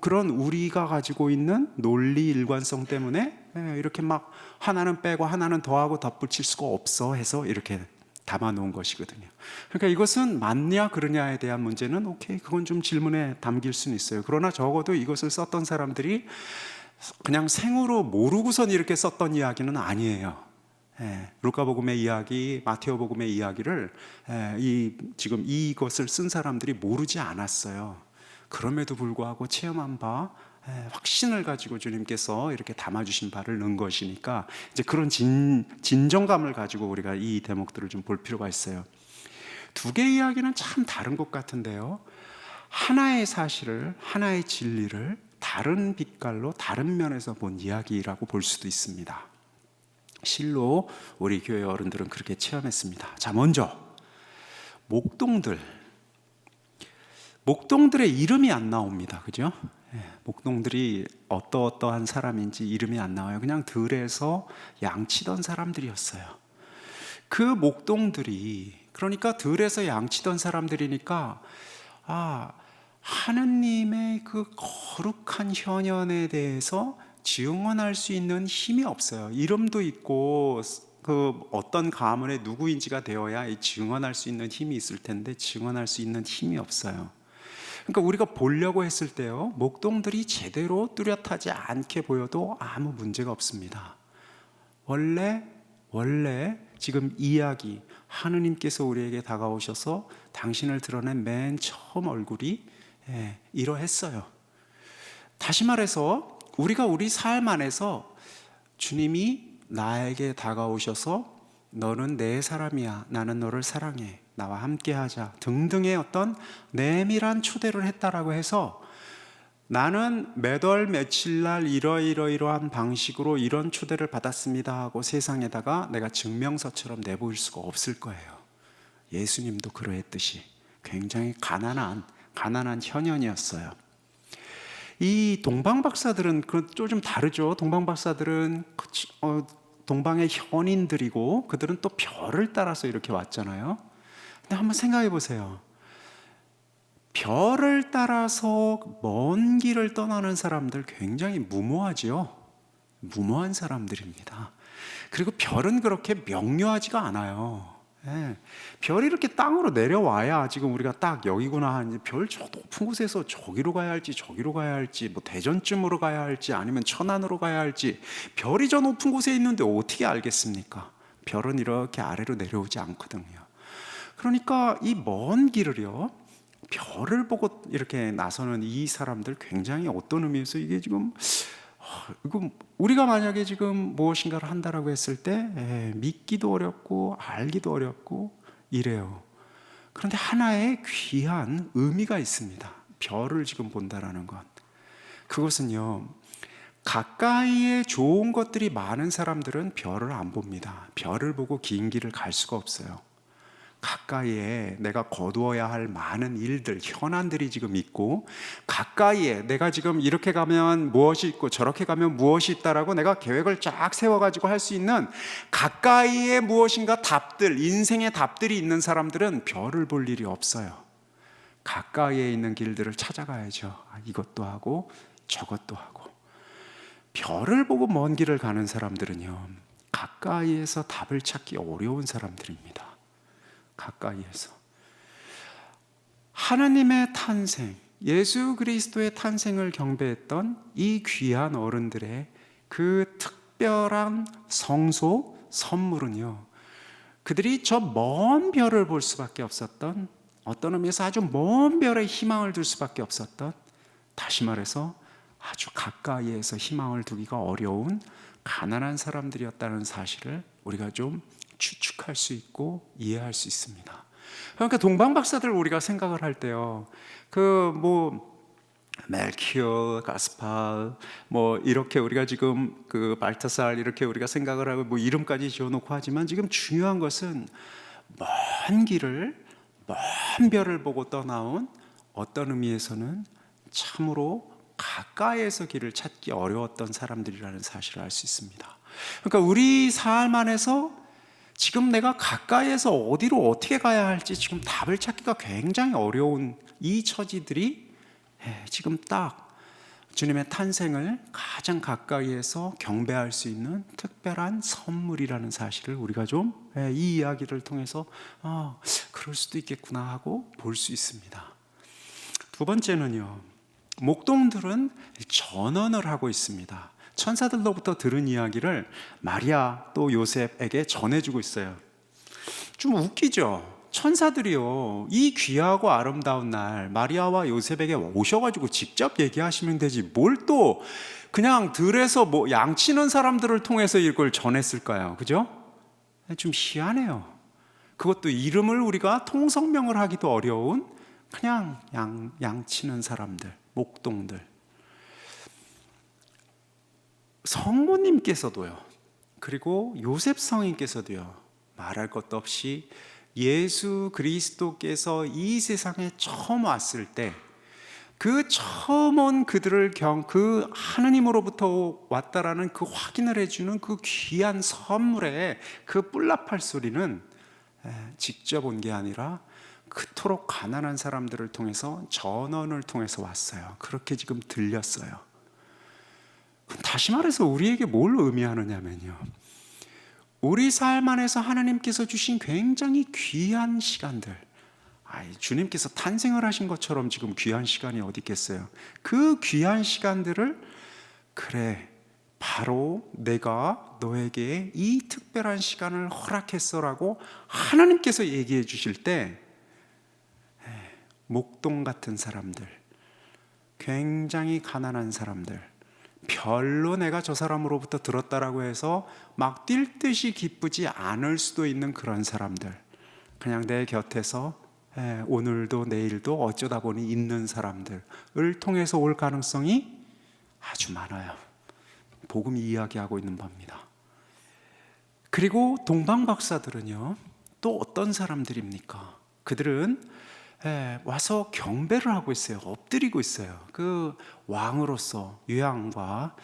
그런 우리가 가지고 있는 논리 일관성 때문에 이렇게 막 하나는 빼고 하나는 더하고 덧붙일 수가 없어 해서 이렇게 담아 놓은 것이거든요. 그러니까 이것은 맞냐 그러냐에 대한 문제는 오케이, 그건 좀 질문에 담길 수는 있어요. 그러나 적어도 이것을 썼던 사람들이 그냥 생으로 모르고선 이렇게 썼던 이야기는 아니에요. 루카복음의 이야기, 마테오복음의 이야기를 지금 이것을 쓴 사람들이 모르지 않았어요. 그럼에도 불구하고 체험한 바, 확신을 가지고 주님께서 이렇게 담아주신 바를 넣은 것이니까 이제 그런 진정감을 가지고 우리가 이 대목들을 좀 볼 필요가 있어요. 두 개의 이야기는 참 다른 것 같은데요. 하나의 사실을, 하나의 진리를 다른 빛깔로 다른 면에서 본 이야기라고 볼 수도 있습니다. 실로 우리 교회 어른들은 그렇게 체험했습니다. 자, 먼저 목동들의 이름이 안 나옵니다. 그죠? 목동들이 어떠한 사람인지 이름이 안 나와요. 그냥 들에서 양치던 사람들이었어요. 그 목동들이, 그러니까 들에서 양치던 사람들이니까 하느님의 그 거룩한 현현에 대해서 증언할 수 있는 힘이 없어요. 이름도 있고 그 어떤 가문의 누구인지가 되어야 증언할 수 있는 힘이 있을 텐데 증언할 수 있는 힘이 없어요. 그러니까 우리가 보려고 했을 때요, 목동들이 제대로 뚜렷하지 않게 보여도 아무 문제가 없습니다. 원래 지금 이야기, 하느님께서 우리에게 다가오셔서 당신을 드러낸 맨 처음 얼굴이 이러했어요. 다시 말해서 우리가 우리 삶 안에서 주님이 나에게 다가오셔서 너는 내 사람이야, 나는 너를 사랑해, 나와 함께하자 등등의 어떤 내밀한 초대를 했다라고 해서 나는 몇 월 며칠 날 이러이러한 방식으로 이런 초대를 받았습니다 하고 세상에다가 내가 증명서처럼 내보일 수가 없을 거예요. 예수님도 그러했듯이 굉장히 가난한 현현이었어요. 이 동방박사들은 좀 다르죠. 동방박사들은 동방의 현인들이고 그들은 또 별을 따라서 이렇게 왔잖아요. 근데 한번 생각해 보세요. 별을 따라서 먼 길을 떠나는 사람들 굉장히 무모하지요. 무모한 사람들입니다. 그리고 별은 그렇게 명료하지가 않아요. 별이 이렇게 땅으로 내려와야 지금 우리가 딱 여기구나 하는지, 별 저 높은 곳에서 저기로 가야 할지 저기로 가야 할지, 뭐 대전쯤으로 가야 할지 아니면 천안으로 가야 할지, 별이 저 높은 곳에 있는데 어떻게 알겠습니까? 별은 이렇게 아래로 내려오지 않거든요. 그러니까 이 먼 길을요, 별을 보고 이렇게 나서는 이 사람들 굉장히 어떤 의미에서 이게 지금 이거 우리가 만약에 지금 무엇인가를 한다라고 했을 때 믿기도 어렵고 알기도 어렵고 이래요. 그런데 하나의 귀한 의미가 있습니다. 별을 지금 본다라는 것, 그것은요, 가까이에 좋은 것들이 많은 사람들은 별을 안 봅니다. 별을 보고 긴 길을 갈 수가 없어요. 가까이에 내가 거두어야 할 많은 일들, 현안들이 지금 있고, 가까이에 내가 지금 이렇게 가면 무엇이 있고 저렇게 가면 무엇이 있다라고 내가 계획을 쫙 세워가지고 할 수 있는 가까이에 무엇인가 답들, 인생의 답들이 있는 사람들은 별을 볼 일이 없어요. 가까이에 있는 길들을 찾아가야죠. 이것도 하고 저것도 하고. 별을 보고 먼 길을 가는 사람들은요, 가까이에서 답을 찾기 어려운 사람들입니다. 가까이에서 하나님의 탄생, 예수 그리스도의 탄생을 경배했던 이 귀한 어른들의 그 특별한 성소, 선물은요, 그들이 저 먼 별을 볼 수밖에 없었던, 어떤 의미에서 아주 먼 별에 희망을 둘 수밖에 없었던, 다시 말해서 아주 가까이에서 희망을 두기가 어려운 가난한 사람들이었다는 사실을 우리가 좀 추측할 수 있고 이해할 수 있습니다. 그러니까 동방박사들 우리가 생각을 할 때요, 멜키올, 가스팔, 이렇게 우리가 지금 발타살 이렇게 우리가 생각을 하고 이름까지 지어놓고 하지만, 지금 중요한 것은 먼 길을, 먼 별을 보고 떠나온, 어떤 의미에서는 참으로 가까이에서 길을 찾기 어려웠던 사람들이라는 사실을 알 수 있습니다. 그러니까 우리 삶 안에서 지금 내가 가까이에서 어디로 어떻게 가야 할지 지금 답을 찾기가 굉장히 어려운 이 처지들이 지금 딱 주님의 탄생을 가장 가까이에서 경배할 수 있는 특별한 선물이라는 사실을 우리가 좀 이 이야기를 통해서 그럴 수도 있겠구나 하고 볼 수 있습니다. 두 번째는요, 목동들은 전언을 하고 있습니다. 천사들로부터 들은 이야기를 마리아 또 요셉에게 전해주고 있어요. 좀 웃기죠? 천사들이요, 이 귀하고 아름다운 날 마리아와 요셉에게 오셔가지고 직접 얘기하시면 되지, 뭘 또 그냥 들에서 뭐 양치는 사람들을 통해서 이걸 전했을까요? 그죠? 좀 희한해요. 그것도 이름을 우리가 통성명을 하기도 어려운 그냥 양치는 사람들, 목동들. 성모님께서도요, 그리고 요셉 성인께서도요, 말할 것도 없이 예수 그리스도께서 이 세상에 처음 왔을 때 그 처음 온 그들을 그 하느님으로부터 왔다라는 그 확인을 해주는 그 귀한 선물의 그 뿔나팔 소리는 직접 온 게 아니라 그토록 가난한 사람들을 통해서 전언을 통해서 왔어요. 그렇게 지금 들렸어요. 다시 말해서 우리에게 뭘 의미하느냐면요, 우리 삶 안에서 하나님께서 주신 굉장히 귀한 시간들, 주님께서 탄생을 하신 것처럼 지금 귀한 시간이 어디 있겠어요? 그 귀한 시간들을, 그래, 바로 내가 너에게 이 특별한 시간을 허락했어라고 하나님께서 얘기해 주실 때, 목동 같은 사람들, 굉장히 가난한 사람들, 별로 내가 저 사람으로부터 들었다라고 해서 막 뛸 듯이 기쁘지 않을 수도 있는 그런 사람들, 그냥 내 곁에서 오늘도 내일도 어쩌다 보니 있는 사람들을 통해서 올 가능성이 아주 많아요. 복음이 이야기하고 있는 겁니다. 그리고 동방박사들은요, 또 어떤 사람들입니까? 그들은 와서 경배를 하고 있어요. 엎드리고 있어요. 그 왕으로서 유향과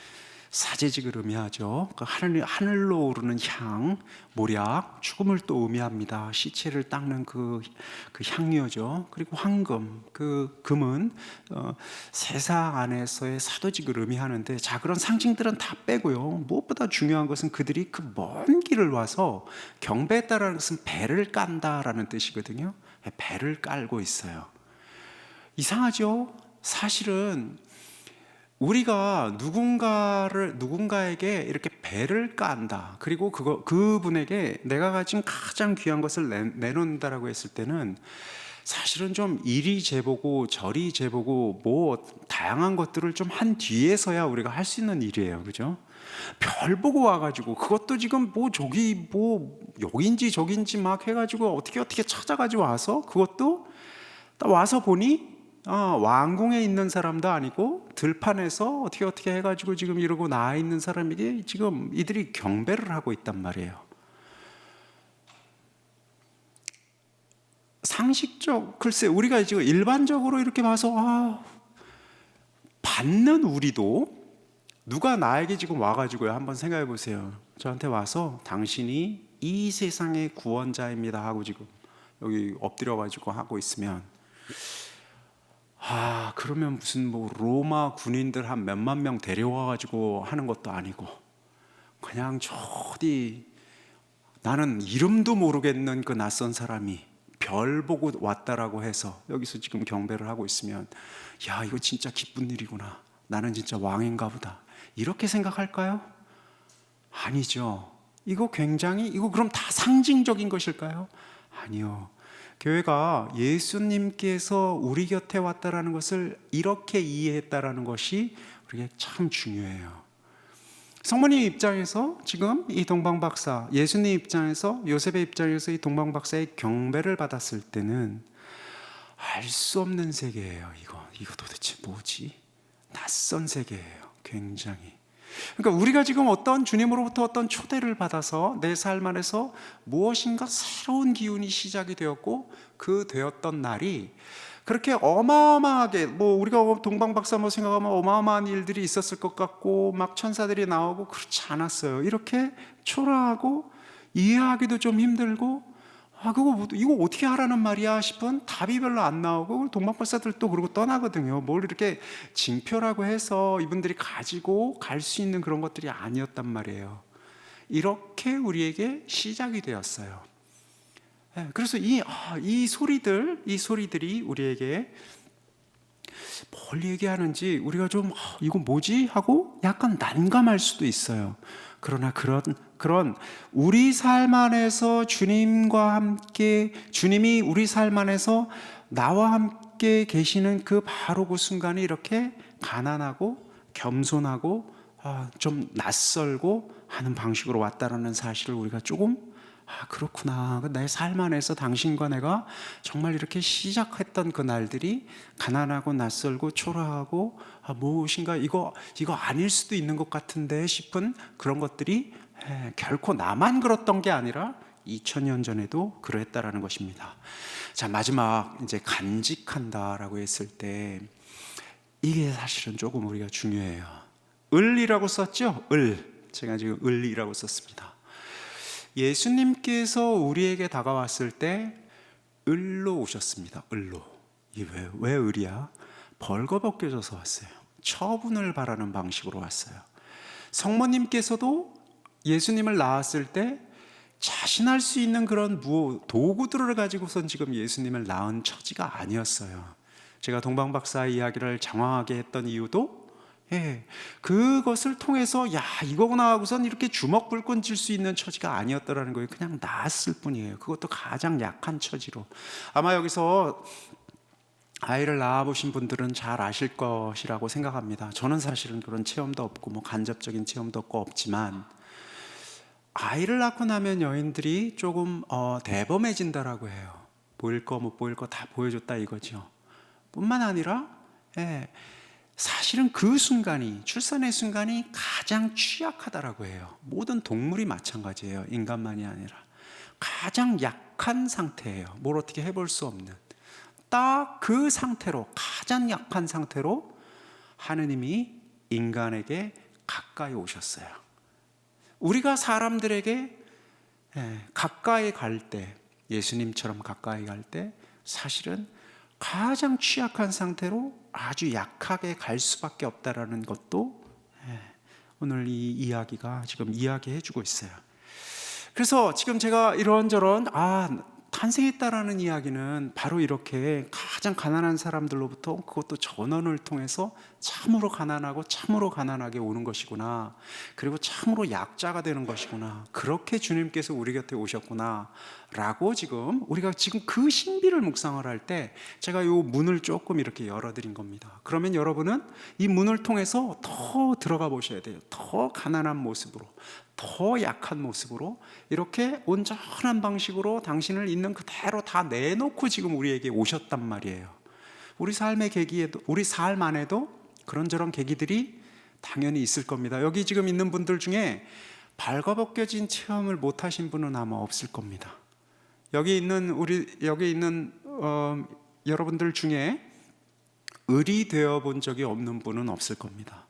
사제직을 의미하죠. 그 하늘로 오르는 향, 모략, 죽음을 또 의미합니다. 시체를 닦는 그 향료죠. 그리고 황금, 그 금은 세상 안에서의 사도직을 의미하는데, 자, 그런 상징들은 다 빼고요, 무엇보다 중요한 것은 그들이 그 먼 길을 와서 경배했다라는 것은 배를 깐다라는 뜻이거든요. 배를 깔고 있어요. 이상하죠? 사실은 우리가 누군가에게 이렇게 배를 깐다, 그리고 그분에게 내가 가진 가장 귀한 것을 내놓는다라고 했을 때는 사실은 좀 이리 재보고 저리 재보고 뭐 다양한 것들을 좀 한 뒤에서야 우리가 할 수 있는 일이에요. 그죠? 별 보고 와가지고 그것도 지금 뭐 저기 뭐 여긴지 저긴지 막 해가지고 어떻게 찾아가지고 와서, 그것도 딱 와서 보니 왕궁에 있는 사람도 아니고 들판에서 어떻게 해가지고 지금 이러고 나와 있는 사람에게 지금 이들이 경배를 하고 있단 말이에요. 글쎄, 우리가 지금 일반적으로 이렇게 봐서 받는 우리도, 누가 나에게 지금 와가지고요, 한번 생각해 보세요. 저한테 와서 당신이 이 세상의 구원자입니다 하고 지금 여기 엎드려가지고 하고 있으면, 그러면 무슨 뭐 로마 군인들 한 몇만 명 데려와가지고 하는 것도 아니고, 그냥 저기 나는 이름도 모르겠는 그 낯선 사람이 별 보고 왔다라고 해서 여기서 지금 경배를 하고 있으면, 야, 이거 진짜 기쁜 일이구나, 나는 진짜 왕인가 보다, 이렇게 생각할까요? 아니죠. 이거 그럼 다 상징적인 것일까요? 아니요. 교회가 예수님께서 우리 곁에 왔다라는 것을 이렇게 이해했다라는 것이 우리에게 참 중요해요. 성모님 입장에서 지금 이 동방박사, 예수님 입장에서, 요셉의 입장에서 이 동방박사의 경배를 받았을 때는 알 수 없는 세계예요. 이거 도대체 뭐지? 낯선 세계예요. 굉장히. 그러니까 우리가 지금 어떤 주님으로부터 어떤 초대를 받아서 내 삶 안에서 무엇인가 새로운 기운이 시작이 되었고, 그 되었던 날이 그렇게 어마어마하게, 뭐 우리가 동방박사 뭐 생각하면 어마어마한 일들이 있었을 것 같고 막 천사들이 나오고 그렇지 않았어요. 이렇게 초라하고 이해하기도 좀 힘들고, 이거 어떻게 하라는 말이야 싶은, 답이 별로 안 나오고, 동방박사들도 그러고 떠나거든요. 뭘 이렇게 징표라고 해서 이분들이 가지고 갈 수 있는 그런 것들이 아니었단 말이에요. 이렇게 우리에게 시작이 되었어요. 그래서 이 소리들이 우리에게 뭘 얘기하는지 우리가 좀 이거 뭐지? 하고 약간 난감할 수도 있어요. 그러나 그런 우리 삶 안에서 주님과 함께, 주님이 우리 삶 안에서 나와 함께 계시는 그 바로 그 순간이 이렇게 가난하고 겸손하고 좀 낯설고 하는 방식으로 왔다라는 사실을 우리가 조금 그렇구나. 내 삶 안에서 당신과 내가 정말 이렇게 시작했던 그 날들이 가난하고 낯설고 초라하고 무엇인가 이거 아닐 수도 있는 것 같은데 싶은 그런 것들이 결코 나만 그렇던 게 아니라 2000년 전에도 그랬다라는 것입니다. 자, 마지막 이제 간직한다라고 했을 때 이게 사실은 조금 우리가 중요해요. 을이라고 썼죠? 제가 지금 을이라고 썼습니다. 예수님께서 우리에게 다가왔을 때 을로 오셨습니다. 을로. 왜 을이야? 벌거벗겨져서 왔어요. 처분을 바라는 방식으로 왔어요. 성모님께서도 예수님을 낳았을 때 자신할 수 있는 그런 도구들을 가지고선 지금 예수님을 낳은 처지가 아니었어요. 제가 동방박사의 이야기를 장황하게 했던 이유도 그것을 통해서 이거구나 하고선 이렇게 주먹 불끈 질 수 있는 처지가 아니었더라는 거예요. 그냥 낳았을 뿐이에요. 그것도 가장 약한 처지로. 아마 여기서 아이를 낳아보신 분들은 잘 아실 것이라고 생각합니다. 저는 사실은 그런 체험도 없고 간접적인 체험도 없지만 아이를 낳고 나면 여인들이 조금 대범해진다라고 해요. 보일 거 못 보일 거 다 보여줬다 이거죠. 뿐만 아니라 사실은 그 순간이, 출산의 순간이 가장 취약하다라고 해요. 모든 동물이 마찬가지예요. 인간만이 아니라 가장 약한 상태예요. 뭘 어떻게 해볼 수 없는 딱 그 상태로, 가장 약한 상태로 하느님이 인간에게 가까이 오셨어요. 우리가 사람들에게 가까이 갈 때, 예수님처럼 가까이 갈 때 사실은 가장 취약한 상태로 아주 약하게 갈 수밖에 없다라는 것도 오늘 이 이야기가 지금 이야기해 주고 있어요. 그래서 지금 제가 이런저런 탄생했다라는 이야기는 바로 이렇게 가장 가난한 사람들로부터, 그것도 전원을 통해서 참으로 가난하고 참으로 가난하게 오는 것이구나, 그리고 참으로 약자가 되는 것이구나, 그렇게 주님께서 우리 곁에 오셨구나 라고 우리가 지금 그 신비를 묵상을 할 때 제가 이 문을 조금 이렇게 열어드린 겁니다. 그러면 여러분은 이 문을 통해서 더 들어가 보셔야 돼요. 더 가난한 모습으로, 더 약한 모습으로, 이렇게 온전한 방식으로 당신을 있는 그대로 다 내놓고 지금 우리에게 오셨단 말이에요. 우리 삶의 계기에도, 우리 삶 안에도 그런저런 계기들이 당연히 있을 겁니다. 여기 지금 있는 분들 중에 발가벗겨진 체험을 못 하신 분은 아마 없을 겁니다. 여기 있는 여러분들 중에 을이 되어 본 적이 없는 분은 없을 겁니다.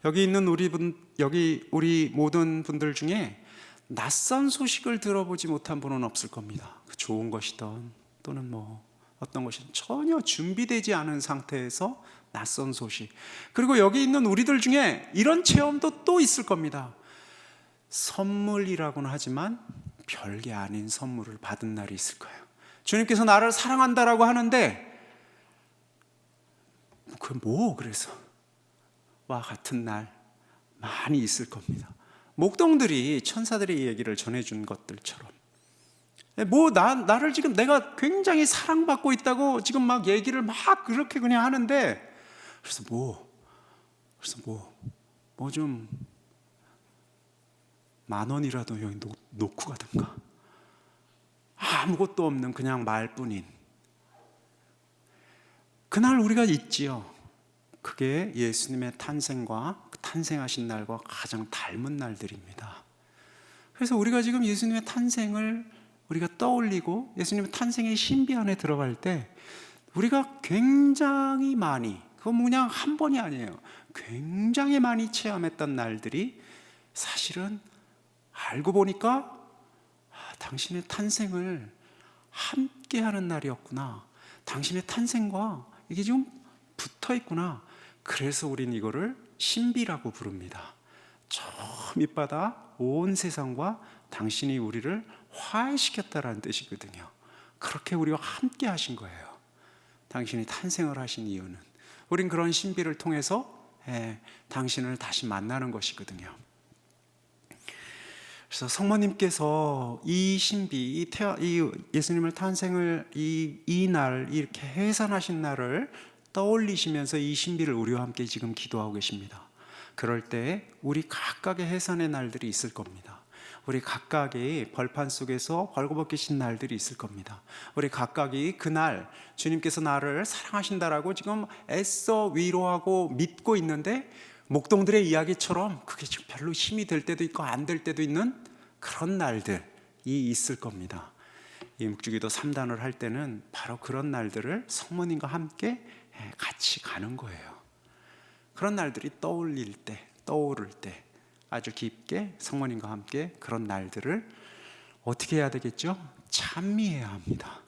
여기 있는 우리 모든 분들 중에 낯선 소식을 들어보지 못한 분은 없을 겁니다. 좋은 것이든 또는 어떤 것이든 전혀 준비되지 않은 상태에서 낯선 소식. 그리고 여기 있는 우리들 중에 이런 체험도 또 있을 겁니다. 선물이라고는 하지만 별게 아닌 선물을 받은 날이 있을 거예요. 주님께서 나를 사랑한다라고 하는데 그래서 와 같은 날 많이 있을 겁니다. 목동들이 천사들의 얘기를 전해준 것들처럼 나를 지금 내가 굉장히 사랑받고 있다고 지금 막 얘기를 막 그렇게 그냥 하는데, 그래서 좀 10,000원이라도 여기 놓고 가든가, 아무것도 없는 그냥 말뿐인 그날 우리가 있지요. 그게 예수님의 탄생과 탄생하신 날과 가장 닮은 날들입니다. 그래서 우리가 지금 예수님의 탄생을 우리가 떠올리고 예수님의 탄생의 신비 안에 들어갈 때 우리가 굉장히 많이, 그건 그냥 한 번이 아니에요, 굉장히 많이 체험했던 날들이 사실은 알고 보니까 당신의 탄생을 함께하는 날이었구나, 당신의 탄생과 이게 지금 붙어 있구나. 그래서 우린 이거를 신비라고 부릅니다. 저 밑바다 온 세상과 당신이 우리를 화해시켰다라는 뜻이거든요. 그렇게 우리와 함께 하신 거예요. 당신이 탄생을 하신 이유는 우린 그런 신비를 통해서 당신을 다시 만나는 것이거든요. 그래서 성모님께서 이 신비, 이 예수님을 탄생을 이 날, 이렇게 해산하신 날을 떠올리시면서 이 신비를 우리와 함께 지금 기도하고 계십니다. 그럴 때 우리 각각의 해산의 날들이 있을 겁니다. 우리 각각의 벌판 속에서 벌거벗기신 날들이 있을 겁니다. 우리 각각이 그날 주님께서 나를 사랑하신다라고 지금 애써 위로하고 믿고 있는데, 목동들의 이야기처럼 그게 지금 별로 힘이 될 때도 있고 안 될 때도 있는 그런 날들이 있을 겁니다. 이 묵주기도 3단을 할 때는 바로 그런 날들을 성모님과 함께 같이 가는 거예요. 그런 날들이 떠오를 때 아주 깊게 성모님과 함께 그런 날들을 어떻게 해야 되겠죠? 찬미해야 합니다.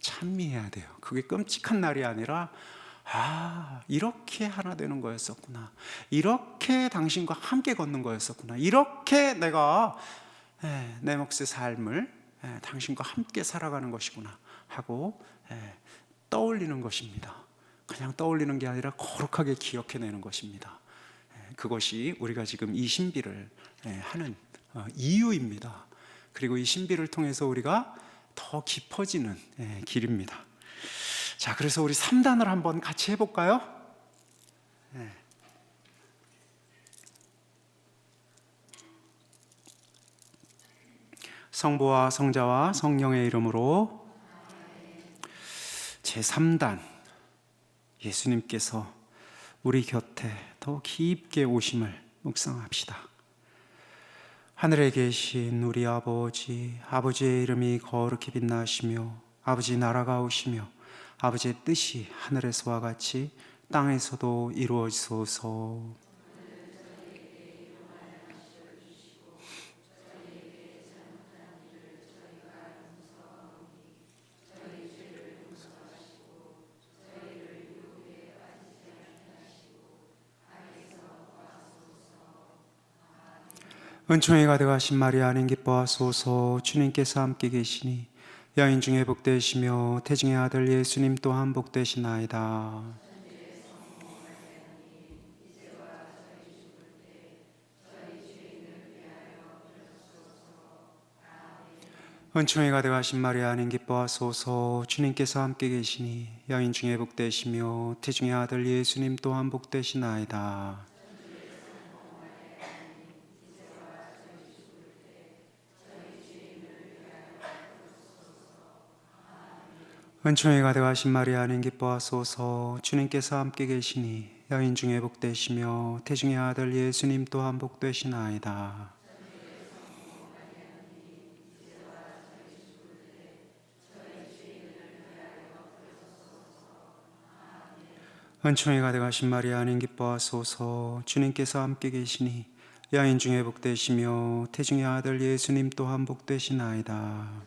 찬미해야 돼요. 그게 끔찍한 날이 아니라, 이렇게 하나 되는 거였었구나, 이렇게 당신과 함께 걷는 거였었구나, 이렇게 내가 내 몫의 삶을 당신과 함께 살아가는 것이구나 하고 떠올리는 것입니다. 그냥 떠올리는 게 아니라 거룩하게 기억해내는 것입니다. 그것이 우리가 지금 이 신비를 하는 이유입니다. 그리고 이 신비를 통해서 우리가 더 깊어지는 길입니다. 자, 그래서 우리 3단을 한번 같이 해볼까요? 성부와 성자와 성령의 이름으로. 제3단, 예수님께서 우리 곁에 더 깊게 오심을 묵상합시다. 하늘에 계신 우리 아버지, 아버지의 이름이 거룩히 빛나시며 아버지 나라가 오시며 아버지의 뜻이 하늘에서와 같이 땅에서도 이루어지소서. 은총이 가득하신 마리아는 기뻐하소서. 주님께서 함께 계시니 여인 중에 복되시며 태중의 아들 예수님 또한 복되시나이다. 은총이 가득하신 마리아는 기뻐하소서. 주님께서 함께 계시니 여인 중에 복되시며 태중의 아들 예수님 또한 복되시나이다. 은총이 가득하신 마리아는 기뻐하소서. 주님께서 함께 계시니 여인 중에 복되시며 태중의 아들 예수님 또한 복되시나이다. 은총이 가득하신 마리아는 기뻐하소서. 주님께서 함께 계시니 여인 중에 복되시며 태중의 아들 예수님 또한 복되시나이다.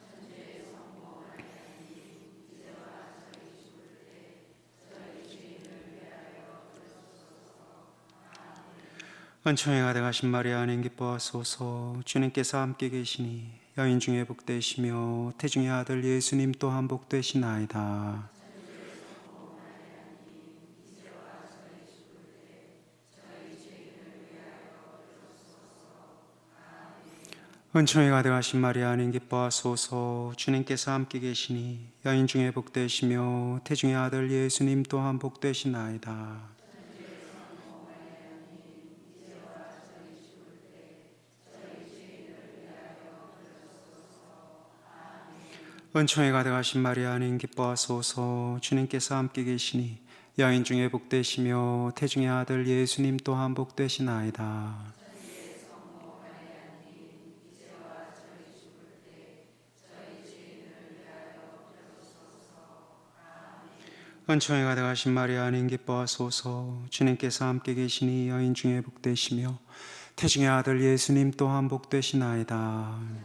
은총이 가득하신 마리아는 기뻐하소서. 주님께서 함께 계시니 여인 중에 복되시며 태중의 아들 예수님 또한 복되시나이다. 은총이 가득하신 마리아는 기뻐하소서. 주님께서 함께 계시니 여인 중에 복되시며 태중의 아들 예수님 또한 복되시나이다. 은총이 가득하신 마리아는 기뻐하소서. 주님께서 함께 계시니 여인 중에 복되시며 태중의 아들 예수님 또한 복되시나이다. 은총이 가득하신 마리아는 기뻐하소서. 주님께서 함께 계시니 여인 중에 복되시며 태중의 아들 예수님 또한 복되시나이다.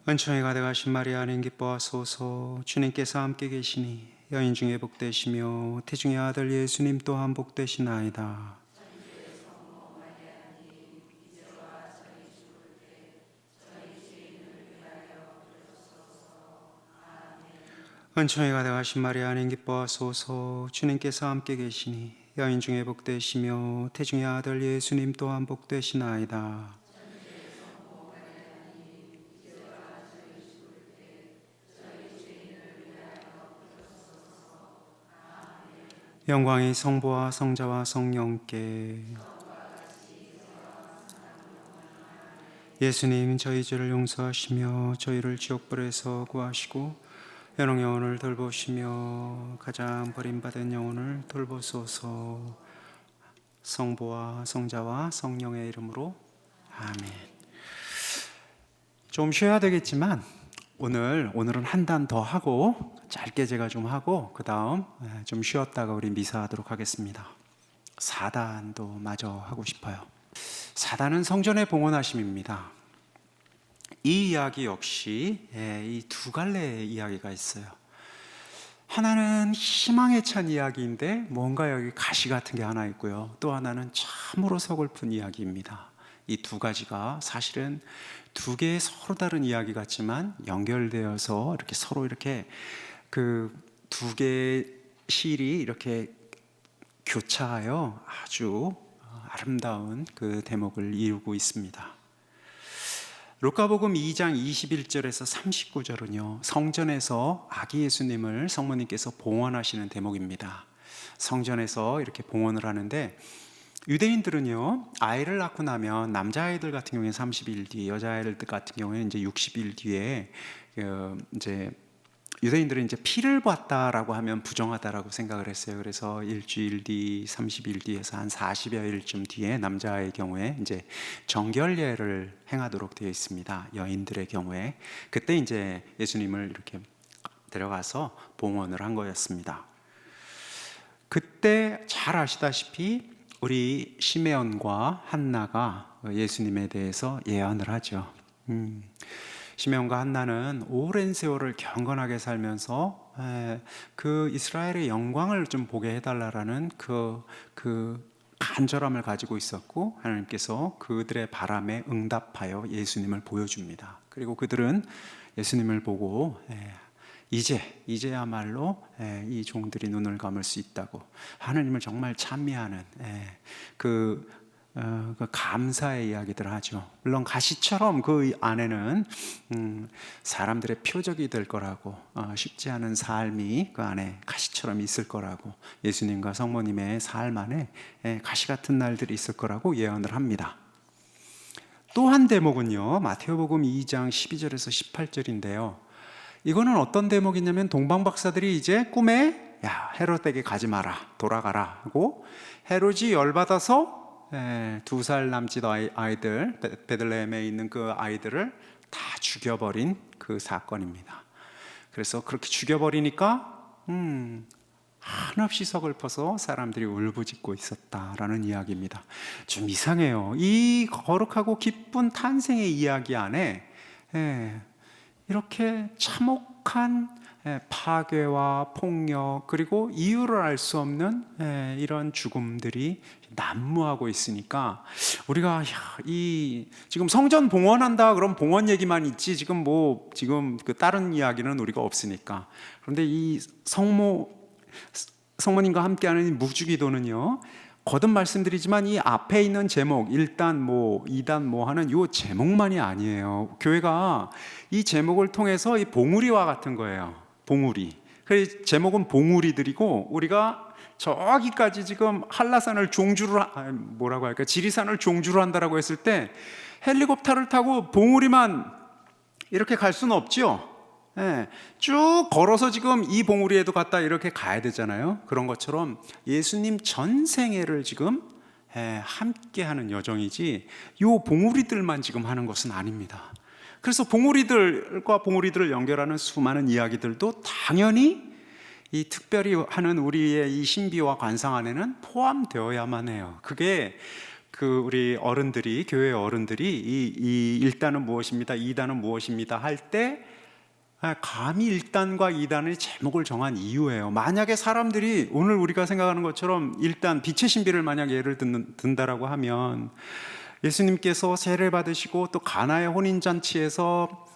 은총이 가득하신 마리아는 기뻐하소서. 주님께서 함께 계시니 여인 중에 복되시며 태중의 아들 예수님 또한 복되시나이다. 은총이 가득하신 마리아님 기뻐하소서. 주님께서 함께 계시니 여인 중에 복되시며 태중의 아들 예수님 또한 복되시나이다. 영광이 성부와 성자와 성령께. 예수님 저희 죄를 용서하시며 저희를 지옥불에서 구하시고 연옥 영혼을 돌보시며 가장 버림받은 영혼을 돌보소서. 성부와 성자와 성령의 이름으로 아멘. 좀 쉬어야 되겠지만 오늘은 한 단 더 하고 짧게 제가 좀 하고 그 다음 좀 쉬었다가 우리 미사하도록 하겠습니다. 4단도 마저 하고 싶어요. 4단은 성전의 봉헌하심입니다. 이 이야기 역시 이 두 갈래의 이야기가 있어요. 하나는 희망에 찬 이야기인데 뭔가 여기 가시 같은 게 하나 있고요. 또 하나는 참으로 서글픈 이야기입니다. 이 두 가지가 사실은 두 개의 서로 다른 이야기 같지만 연결되어서 이렇게 서로 이렇게 그 두 개의 실이 이렇게 교차하여 아주 아름다운 그 대목을 이루고 있습니다. 루카복음 2장 21절에서 39절은요, 성전에서 아기 예수님을 성모님께서 봉헌하시는 대목입니다. 성전에서 이렇게 봉헌을 하는데 유대인들은요, 아이를 낳고 나면 남자아이들 같은 경우에는 30일 뒤, 여자아이들 같은 경우에는 이제 60일 뒤에 이제 유대인들은 이제 피를 봤다라고 하면 부정하다라고 생각을 했어요. 그래서 일주일 뒤, 30일 뒤에서 한 40여일쯤 뒤에 남자의 경우에 이제 정결례를 행하도록 되어 있습니다. 여인들의 경우에 그때 이제 예수님을 이렇게 데려가서 봉헌을 한 거였습니다. 그때 잘 아시다시피 우리 시메온과 한나가 예수님에 대해서 예언을 하죠. 시메온과 한나는 오랜 세월을 경건하게 살면서 그 이스라엘의 영광을 좀 보게 해달라는 그 간절함을 가지고 있었고 하나님께서 그들의 바람에 응답하여 예수님을 보여줍니다. 그리고 그들은 예수님을 보고 이제야말로 이 종들이 눈을 감을 수 있다고 하나님을 정말 찬미하는 그 감사의 이야기들을 하죠. 물론 가시처럼 그 안에는 사람들의 표적이 될 거라고, 쉽지 않은 삶이 그 안에 가시처럼 있을 거라고, 예수님과 성모님의 삶 안에 가시 같은 날들이 있을 거라고 예언을 합니다. 또 한 대목은요, 마태복음 2장 12절에서 18절인데요 이거는 어떤 대목이냐면 동방박사들이 이제 꿈에 야 헤롯에게 가지 마라, 돌아가라 하고 헤롯이 열받아서 2살 남짓 아이들, 베들레헴에 있는 그 아이들을 다 죽여버린 그 사건입니다. 그래서 그렇게 죽여버리니까 한없이 서글퍼서 사람들이 울부짖고 있었다라는 이야기입니다. 좀 이상해요. 이 거룩하고 기쁜 탄생의 이야기 안에 이렇게 참혹한 파괴와 폭력 그리고 이유를 알 수 없는 이런 죽음들이 난무하고 있으니까 우리가 이 지금 성전 봉헌한다 그럼 봉헌 얘기만 있지 지금 그 다른 이야기는 우리가 없으니까. 그런데 이 성모님과 함께하는 묵주기도는요 거듭 말씀드리지만 이 앞에 있는 제목 1단 2단 하는 이 제목만이 아니에요. 교회가 이 제목을 통해서 이 봉우리와 같은 거예요. 봉우리. 그 제목은 봉우리들이고 우리가 저기까지 지금 한라산을 지리산을 종주를 한다라고 했을 때 헬리콥터를 타고 봉우리만 이렇게 갈 수는 없죠. 쭉 걸어서 지금 이 봉우리에도 갔다 이렇게 가야 되잖아요. 그런 것처럼 예수님 전생애를 지금 함께하는 여정이지 요 봉우리들만 지금 하는 것은 아닙니다. 그래서 봉우리들과 봉우리들을 연결하는 수많은 이야기들도 당연히 이 특별히 하는 우리의 이 신비와 관상 안에는 포함되어야만 해요. 그게 우리 어른들이 교회 어른들이 이 1단은 무엇입니다, 2단은 무엇입니다 할 때 감히 1단과 2단의 제목을 정한 이유예요. 만약에 사람들이 오늘 우리가 생각하는 것처럼 1단 빛의 신비를 만약 예를 든다라고 하면 예수님께서 세례를 받으시고 또 가나의 혼인잔치에서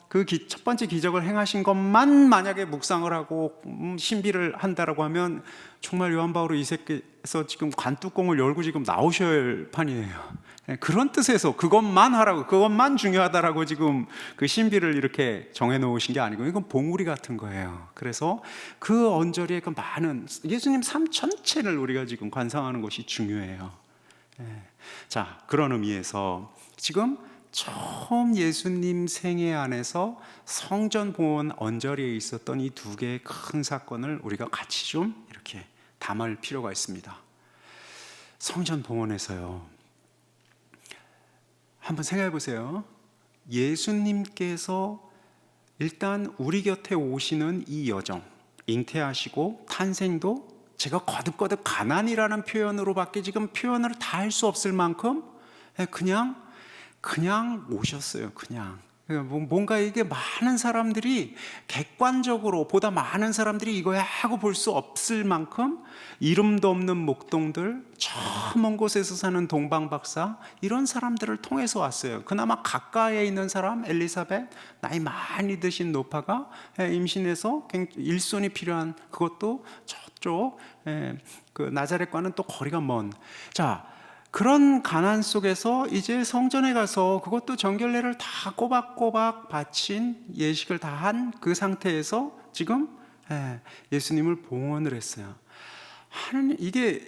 첫 번째 기적을 행하신 것만 만약에 묵상을 하고 신비를 한다라고 하면 정말 요한 바오로 2세께서 지금 관뚜껑을 열고 지금 나오셔야 할 판이에요. 그런 뜻에서 그것만 하라고, 그것만 중요하다라고 지금 그 신비를 이렇게 정해 놓으신 게 아니고 이건 봉우리 같은 거예요. 그래서 그 언저리에 그 많은 예수님 삶 전체를 우리가 지금 관상하는 것이 중요해요. 자, 그런 의미에서 지금 처음 예수님 생애 안에서 성전 봉헌 언저리에 있었던 이 두 개의 큰 사건을 우리가 같이 좀 이렇게 담을 필요가 있습니다. 성전 봉헌에서요, 한번 생각해 보세요. 예수님께서 일단 우리 곁에 오시는 이 여정, 잉태하시고 탄생도 제가 거듭거듭 가난이라는 표현으로밖에 지금 표현을 다 할 수 없을 만큼 그냥 오셨어요. 그냥 뭔가 이게 많은 사람들이 객관적으로 보다 많은 사람들이 이거야 하고 볼 수 없을 만큼 이름도 없는 목동들, 저 먼 곳에서 사는 동방박사, 이런 사람들을 통해서 왔어요. 그나마 가까이에 있는 사람 엘리사벳, 나이 많이 드신 노파가 임신해서 일손이 필요한, 그것도 저쪽 그 나자렛과는 또 거리가 먼, 자, 그런 가난 속에서 이제 성전에 가서 그것도 정결례를 다 꼬박꼬박 바친, 예식을 다 한 그 상태에서 지금 예수님을 봉헌을 했어요. 하나님, 이게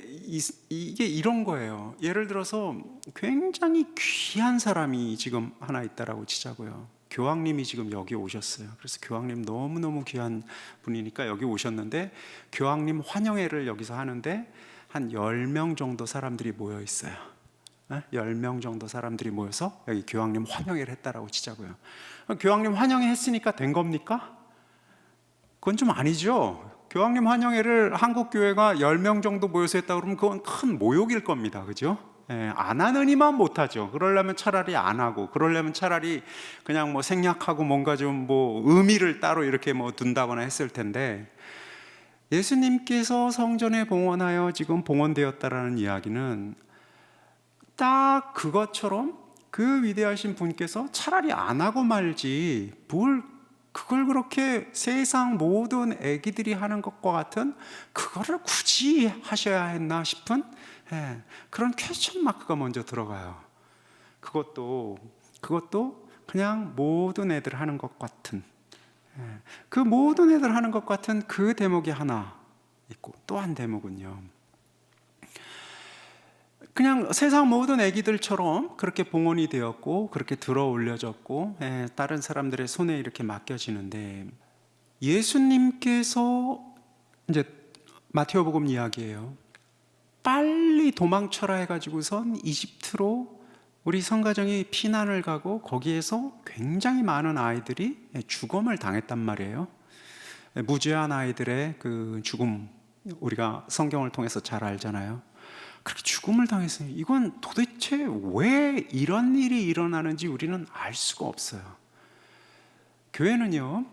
이런 거예요. 예를 들어서 굉장히 귀한 사람이 지금 하나 있다라고 치자고요. 교황님이 지금 여기 오셨어요. 그래서 교황님 너무너무 귀한 분이니까 여기 오셨는데, 교황님 환영회를 여기서 하는데 한 10명 정도 사람들이 모여 있어요. 10명 정도 사람들이 모여서 여기 교황님 환영회를 했다라고 치자고요. 교황님 환영회 했으니까 된 겁니까? 그건 좀 아니죠. 교황님 환영회를 한국 교회가 10명 정도 모여서 했다 그러면 그건 큰 모욕일 겁니다. 그죠? 안 하느니만 못하죠. 그러려면 차라리 안 하고, 그러려면 차라리 그냥 뭐 생략하고 뭔가 좀 뭐 의미를 따로 이렇게 뭐 둔다거나 했을 텐데, 예수님께서 성전에 봉헌하여 지금 봉헌되었다라는 이야기는 딱 그것처럼 그 위대하신 분께서 차라리 안 하고 말지 뭘 그걸 그렇게 세상 모든 애기들이 하는 것과 같은 그거를 굳이 하셔야 했나 싶은 그런 퀘스천 마크가 먼저 들어가요. 그것도 그냥 모든 애들 하는 것 같은, 그 모든 애들 하는 것 같은 그 대목이 하나 있고, 또 한 대목은요, 그냥 세상 모든 애기들처럼 그렇게 봉헌이 되었고 그렇게 들어 올려졌고 다른 사람들의 손에 이렇게 맡겨지는데, 예수님께서 이제 마태오복음 이야기예요. 빨리 도망쳐라 해가지고선 이집트로 우리 성가정이 피난을 가고 거기에서 굉장히 많은 아이들이 죽음을 당했단 말이에요. 무죄한 아이들의 그 죽음, 우리가 성경을 통해서 잘 알잖아요. 그렇게 죽음을 당했어요. 이건 도대체 왜 이런 일이 일어나는지 우리는 알 수가 없어요. 교회는요,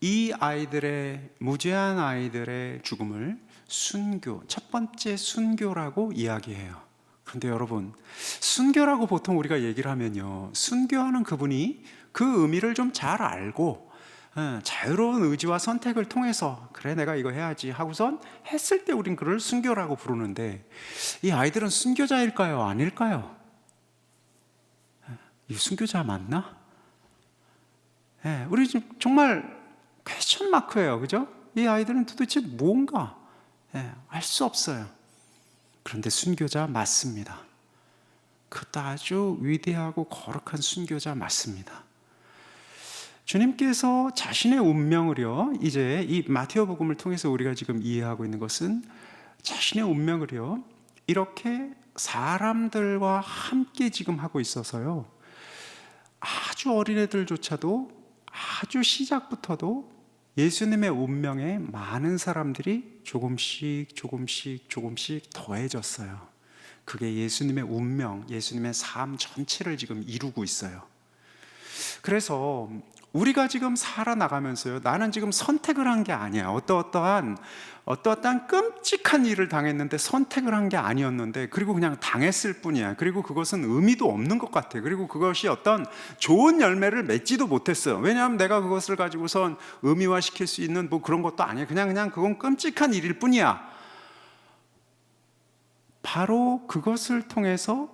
이 아이들의, 무죄한 아이들의 죽음을 순교, 첫 번째 순교라고 이야기해요. 그런데 여러분, 순교라고 보통 우리가 얘기를 하면요, 순교하는 그분이 그 의미를 좀 잘 알고 자유로운 의지와 선택을 통해서 그래 내가 이거 해야지 하고선 했을 때 우린 그를 순교라고 부르는데, 이 아이들은 순교자일까요? 아닐까요? 이 순교자 맞나? 우리 지금 정말 퀘스천 마크예요. 그죠? 이 아이들은 도대체 뭔가 알 수 없어요. 그런데 순교자 맞습니다. 그것도 아주 위대하고 거룩한 순교자 맞습니다. 주님께서 자신의 운명을요, 이제 이 마태오복음을 통해서 우리가 지금 이해하고 있는 것은 자신의 운명을요, 이렇게 사람들과 함께 지금 하고 있어서요, 아주 어린애들조차도 아주 시작부터도 예수님의 운명에 많은 사람들이 조금씩 더해졌어요. 그게 예수님의 운명, 예수님의 삶 전체를 지금 이루고 있어요. 그래서 우리가 지금 살아나가면서요, 나는 지금 선택을 한 게 아니야. 어떠한 끔찍한 일을 당했는데 선택을 한 게 아니었는데, 그리고 그냥 당했을 뿐이야. 그리고 그것은 의미도 없는 것 같아. 그리고 그것이 어떤 좋은 열매를 맺지도 못했어요. 왜냐하면 내가 그것을 가지고선 의미화시킬 수 있는 뭐 그런 것도 아니야. 그냥 그건 끔찍한 일일 뿐이야. 바로 그것을 통해서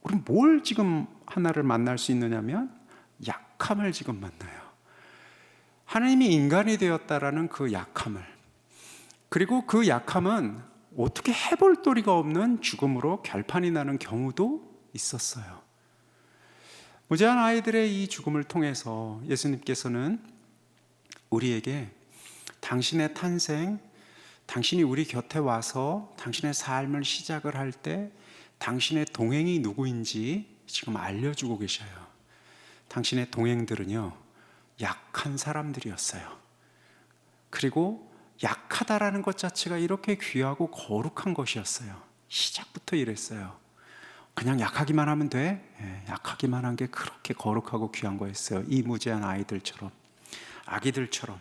우리 뭘 지금 하나를 만날 수 있느냐면 약함을 지금 만나요. 하나님이 인간이 되었다라는 그 약함을, 그리고 그 약함은 어떻게 해볼 도리가 없는 죽음으로 결판이 나는 경우도 있었어요. 무지한 아이들의 이 죽음을 통해서 예수님께서는 우리에게 당신의 탄생, 당신이 우리 곁에 와서 당신의 삶을 시작을 할 때 당신의 동행이 누구인지 지금 알려주고 계셔요. 당신의 동행들은요, 약한 사람들이었어요. 그리고 약하다라는 것 자체가 이렇게 귀하고 거룩한 것이었어요. 시작부터 이랬어요. 그냥 약하기만 하면 돼? 약하기만 한 게 그렇게 거룩하고 귀한 거였어요. 이 무지한 아이들처럼, 아기들처럼.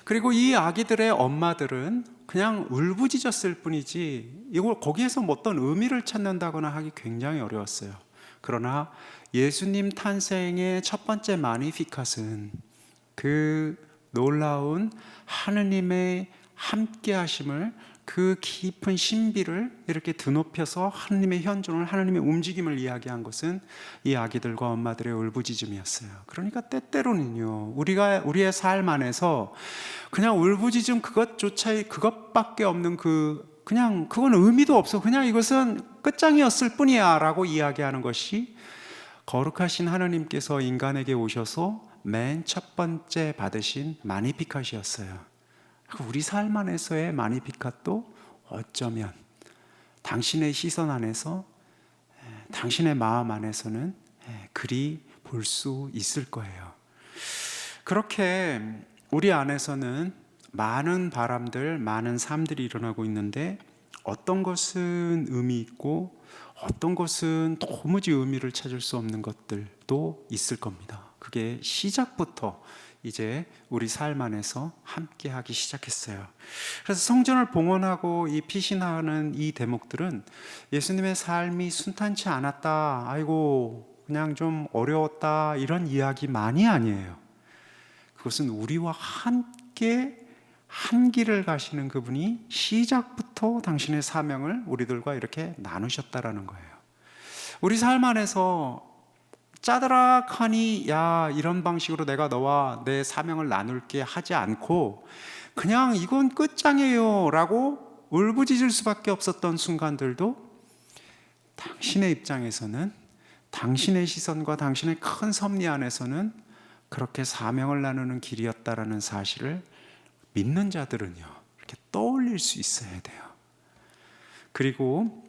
그리고 이 아기들의 엄마들은 그냥 울부짖었을 뿐이지 이걸 거기에서 뭐 어떤 의미를 찾는다거나 하기 굉장히 어려웠어요. 그러나 예수님 탄생의 첫 번째 마니피캇은 그 놀라운 하느님의 함께 하심을, 그 깊은 신비를 이렇게 드높여서 하느님의 현존을, 하느님의 움직임을 이야기한 것은 이 아기들과 엄마들의 울부짖음이었어요. 그러니까 때때로는요, 우리의 삶 안에서 그냥 울부짖음 그것밖에 없는 그냥 그건 의미도 없어, 그냥 이것은 끝장이었을 뿐이야 라고 이야기하는 것이 거룩하신 하나님께서 인간에게 오셔서 맨 첫 번째 받으신 마니피캇이었어요. 우리 삶 안에서의 마니피캇도 어쩌면 당신의 시선 안에서, 당신의 마음 안에서는 그리 볼 수 있을 거예요. 그렇게 우리 안에서는 많은 바람들, 많은 삶들이 일어나고 있는데 어떤 것은 의미 있고 어떤 것은 도무지 의미를 찾을 수 없는 것들도 있을 겁니다. 그게 시작부터 이제 우리 삶 안에서 함께 하기 시작했어요. 그래서 성전을 봉헌하고 이 피신하는 이 대목들은 예수님의 삶이 순탄치 않았다, 아이고 그냥 좀 어려웠다, 이런 이야기만이 아니에요. 그것은 우리와 함께 한 길을 가시는 그분이 시작부터 당신의 사명을 우리들과 이렇게 나누셨다라는 거예요. 우리 삶 안에서 짜드락하니 야 이런 방식으로 내가 너와 내 사명을 나눌게 하지 않고 그냥 이건 끝장이에요 라고 울부짖을 수밖에 없었던 순간들도 당신의 입장에서는, 당신의 시선과 당신의 큰 섭리 안에서는 그렇게 사명을 나누는 길이었다라는 사실을 믿는 자들은요, 이렇게 떠올릴 수 있어야 돼요. 그리고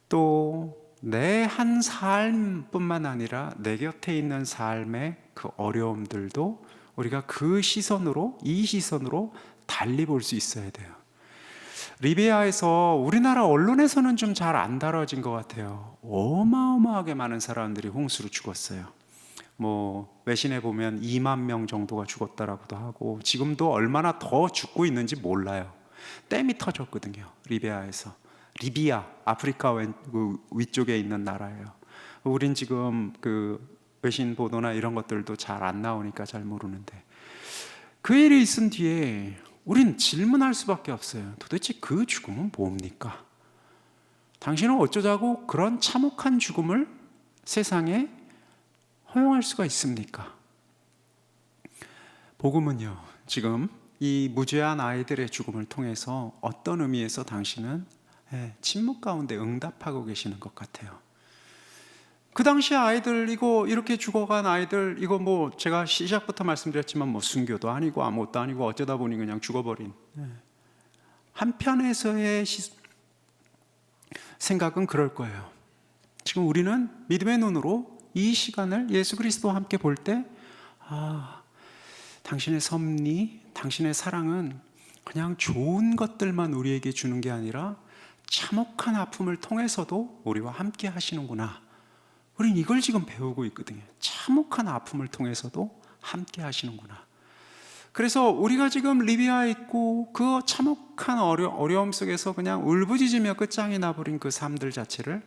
또 내 한 삶뿐만 아니라 내 곁에 있는 삶의 그 어려움들도 우리가 그 시선으로, 이 시선으로 달리 볼 수 있어야 돼요. 리비아에서 우리나라 언론에서는 좀 잘 안 다뤄진 것 같아요. 어마어마하게 많은 사람들이 홍수로 죽었어요. 뭐 외신에 보면 2만 명 정도가 죽었다라고도 하고 지금도 얼마나 더 죽고 있는지 몰라요. 댐이 터졌거든요. 리비아에서. 리비아, 아프리카 위쪽에 있는 나라예요. 우린 지금 그 외신 보도나 이런 것들도 잘 안 나오니까 잘 모르는데 그 일이 있은 뒤에 우린 질문할 수밖에 없어요. 도대체 그 죽음은 뭡니까? 당신은 어쩌자고 그런 참혹한 죽음을 세상에 허용할 수가 있습니까? 복음은요, 지금 이 무죄한 아이들의 죽음을 통해서 어떤 의미에서 당신은 침묵 가운데 응답하고 계시는 것 같아요. 그 당시 아이들, 이거 이렇게 죽어간 아이들, 이거 뭐 제가 시작부터 말씀드렸지만 뭐 순교도 아니고 아무것도 아니고 어쩌다 보니 그냥 죽어버린, 한편에서의 생각은 그럴 거예요. 지금 우리는 믿음의 눈으로 이 시간을 예수 그리스도와 함께 볼 때, 당신의 섭리, 당신의 사랑은 그냥 좋은 것들만 우리에게 주는 게 아니라 참혹한 아픔을 통해서도 우리와 함께 하시는구나. 우린 이걸 지금 배우고 있거든요. 참혹한 아픔을 통해서도 함께 하시는구나. 그래서 우리가 지금 리비아에 있고 그 참혹한 어려움 속에서 그냥 울부짖으며 끝장이 나버린 그 삶들 자체를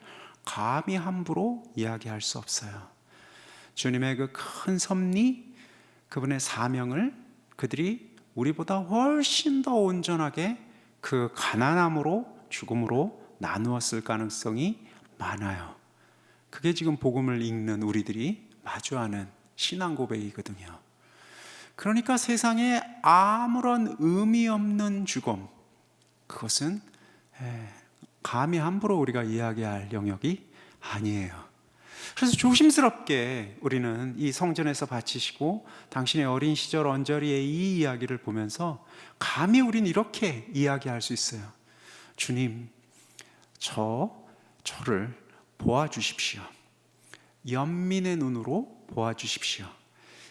감히 함부로 이야기할 수 없어요. 주님의 그 큰 섭리, 그분의 사명을 그들이 우리보다 훨씬 더 온전하게 그 가난함으로 죽음으로 나누었을 가능성이 많아요. 그게 지금 복음을 읽는 우리들이 마주하는 신앙 고백이거든요. 그러니까 세상에 아무런 의미 없는 죽음, 그것은 감히 함부로 우리가 이야기할 영역이 아니에요. 그래서 조심스럽게 우리는 이 성전에서 바치시고 당신의 어린 시절 언저리의 이 이야기를 보면서 감히 우리는 이렇게 이야기할 수 있어요. 주님, 저를 보아주십시오. 연민의 눈으로 보아주십시오.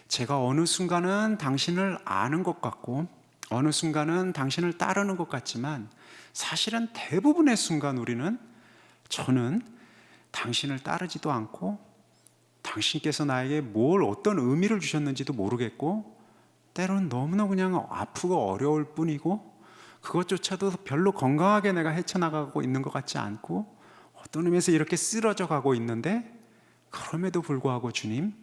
제가 어느 순간은 당신을 아는 것 같고 어느 순간은 당신을 따르는 것 같지만 사실은 대부분의 순간 저는 당신을 따르지도 않고 당신께서 나에게 어떤 의미를 주셨는지도 모르겠고 때로는 너무나 그냥 아프고 어려울 뿐이고 그것조차도 별로 건강하게 내가 헤쳐나가고 있는 것 같지 않고 어떤 의미에서 이렇게 쓰러져 가고 있는데 그럼에도 불구하고 주님,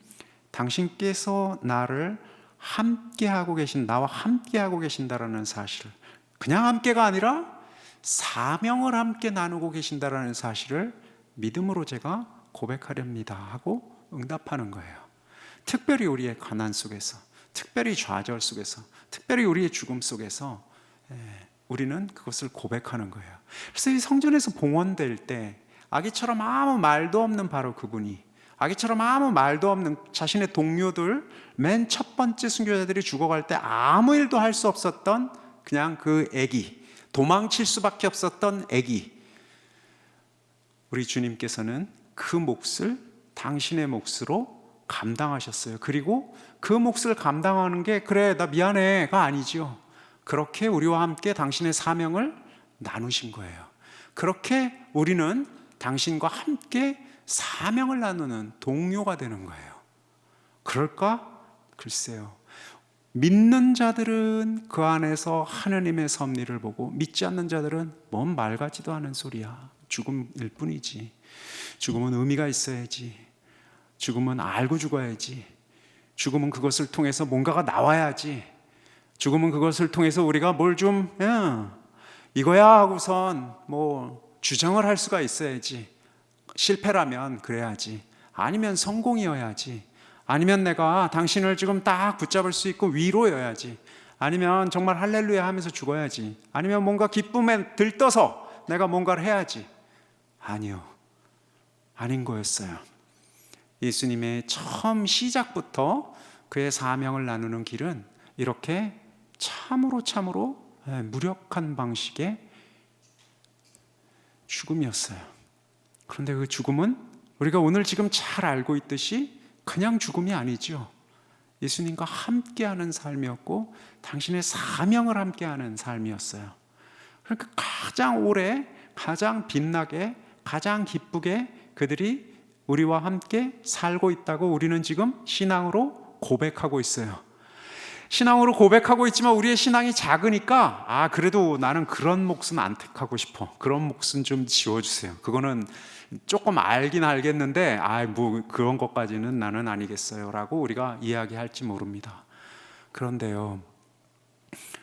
당신께서 나와 함께하고 계신다라는 사실을, 그냥 함께가 아니라 사명을 함께 나누고 계신다라는 사실을 믿음으로 제가 고백하렵니다 하고 응답하는 거예요. 특별히 우리의 가난 속에서, 특별히 좌절 속에서, 특별히 우리의 죽음 속에서 우리는 그것을 고백하는 거예요. 그래서 이 성전에서 봉헌될 때 아기처럼 아무 말도 없는 바로 그분이, 아기처럼 아무 말도 없는 자신의 동료들, 맨 첫 번째 순교자들이 죽어갈 때 아무 일도 할 수 없었던 그냥 그 아기, 도망칠 수밖에 없었던 아기, 우리 주님께서는 그 몫을 당신의 몫으로 감당하셨어요. 그리고 그 몫을 감당하는 게 그래 나 미안해가 아니죠. 그렇게 우리와 함께 당신의 사명을 나누신 거예요. 그렇게 우리는 당신과 함께 사명을 나누는 동료가 되는 거예요. 그럴까? 글쎄요. 믿는 자들은 그 안에서 하느님의 섭리를 보고 믿지 않는 자들은 뭔 말 같지도 않은 소리야. 죽음일 뿐이지. 죽음은 의미가 있어야지. 죽음은 알고 죽어야지. 죽음은 그것을 통해서 뭔가가 나와야지. 죽음은 그것을 통해서 우리가 이거야 하고선 주장을 할 수가 있어야지. 실패라면 그래야지. 아니면 성공이어야지. 아니면 내가 당신을 지금 딱 붙잡을 수 있고 위로여야지. 아니면 정말 할렐루야 하면서 죽어야지. 아니면 뭔가 기쁨에 들떠서 내가 뭔가를 해야지. 아니요. 아닌 거였어요. 예수님의 처음 시작부터 그의 사명을 나누는 길은 이렇게 참으로 무력한 방식의 죽음이었어요. 그런데 그 죽음은 우리가 오늘 지금 잘 알고 있듯이 그냥 죽음이 아니죠. 예수님과 함께하는 삶이었고 당신의 사명을 함께하는 삶이었어요. 그러니까 가장 오래, 가장 빛나게, 가장 기쁘게 그들이 우리와 함께 살고 있다고 우리는 지금 신앙으로 고백하고 있어요. 신앙으로 고백하고 있지만 우리의 신앙이 작으니까 그래도 나는 그런 몫은 안 택하고 싶어. 그런 몫은 좀 지워주세요. 그거는 조금 알긴 알겠는데 그런 것까지는 나는 아니겠어요 라고 우리가 이야기할지 모릅니다. 그런데요,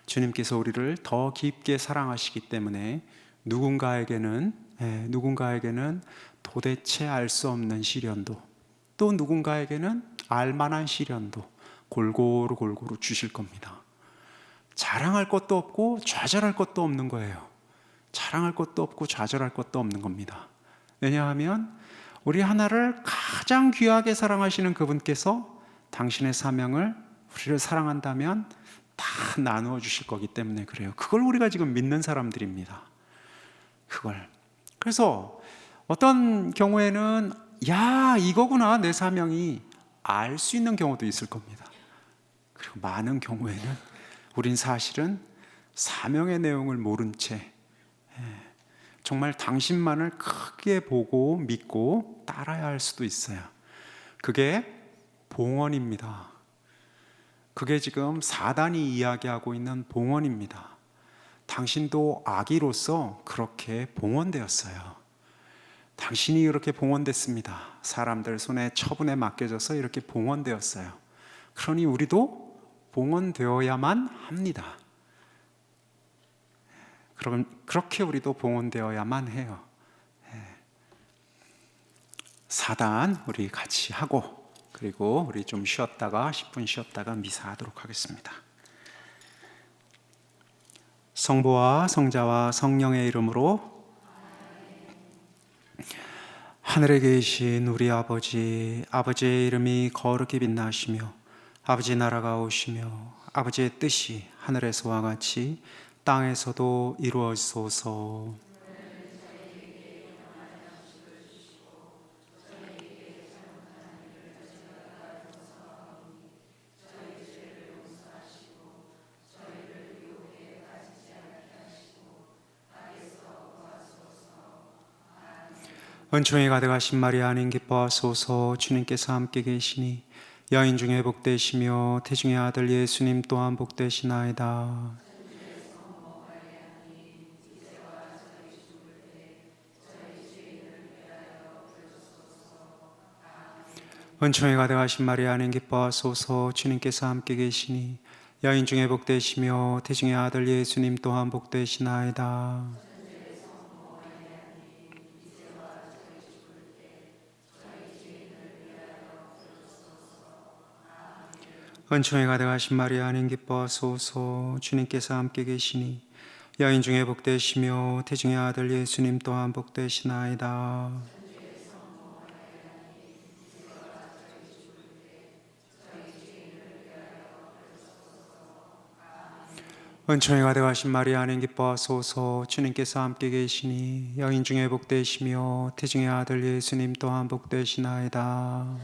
주님께서 우리를 더 깊게 사랑하시기 때문에 누군가에게는 도대체 알 수 없는 시련도, 또 누군가에게는 알만한 시련도 골고루 주실 겁니다. 자랑할 것도 없고 좌절할 것도 없는 거예요. 자랑할 것도 없고 좌절할 것도 없는 겁니다. 왜냐하면 우리 하나를 가장 귀하게 사랑하시는 그분께서 당신의 사명을, 우리를 사랑한다면 다 나누어 주실 거기 때문에 그래요. 그걸 우리가 지금 믿는 사람들입니다. 그래서 어떤 경우에는 이거구나 내 사명이, 알 수 있는 경우도 있을 겁니다. 그리고 많은 경우에는 우린 사실은 사명의 내용을 모른 채 정말 당신만을 크게 보고 믿고 따라야 할 수도 있어요. 그게 봉헌입니다. 그게 지금 사단이 이야기하고 있는 봉헌입니다. 당신도 아기로서 그렇게 봉헌되었어요. 당신이 이렇게 봉헌됐습니다. 사람들 손에 처분에 맡겨져서 이렇게 봉헌되었어요. 그러니 우리도 봉헌되어야만 합니다. 그럼 그렇게 우리도 봉헌되어야만 해요. 사단 우리 같이 하고, 그리고 우리 좀 쉬었다가 10분 쉬었다가 미사하도록 하겠습니다. 성부와 성자와 성령의 이름으로. 하늘에 계신 우리 아버지의 이름이 거룩히 빛나시며 아버지 나라가 오시며 아버지의 뜻이 하늘에서와 같이 땅에서도 이루어지소서. 은총이 가득하신 마리아님 기뻐하소서. 주님께서 함께 계시니 여인 중에 복되시며 태중의 아들 예수님 또한 복되시나이다. 은총이 가득하신 마리아님 기뻐하소서. 주님께서 함께 계시니 여인 중에 복되시며 태중의 아들 예수님 또한 복되시나이다. 은총이 가득하신 마리아님 기뻐하소서. 주님께서 함께 계시니 여인 중에 복되시며 태중의 아들 예수님 또한 복되시나이다. 은총이 가득하신 마리아님 기뻐하소서. 주님께서 함께 계시니 여인 중에 복되시며 태중의 아들 예수님 또한 복되시나이다.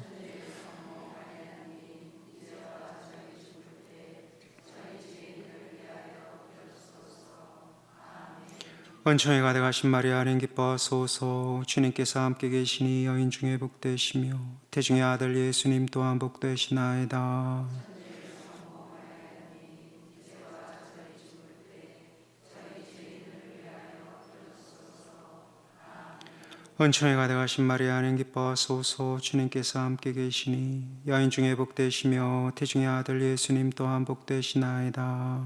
은총이 가득하신 마리아님 기뻐하소서. 주님께서 함께 계시니 여인 중에 복되시며 태중의 아들 예수님 또한 복되시나이다. 은총이 가득하신 마리아님 기뻐하소서. 주님께서 함께 계시니 여인 중에 복되시며 태중의 아들 예수님 또한 복되시나이다.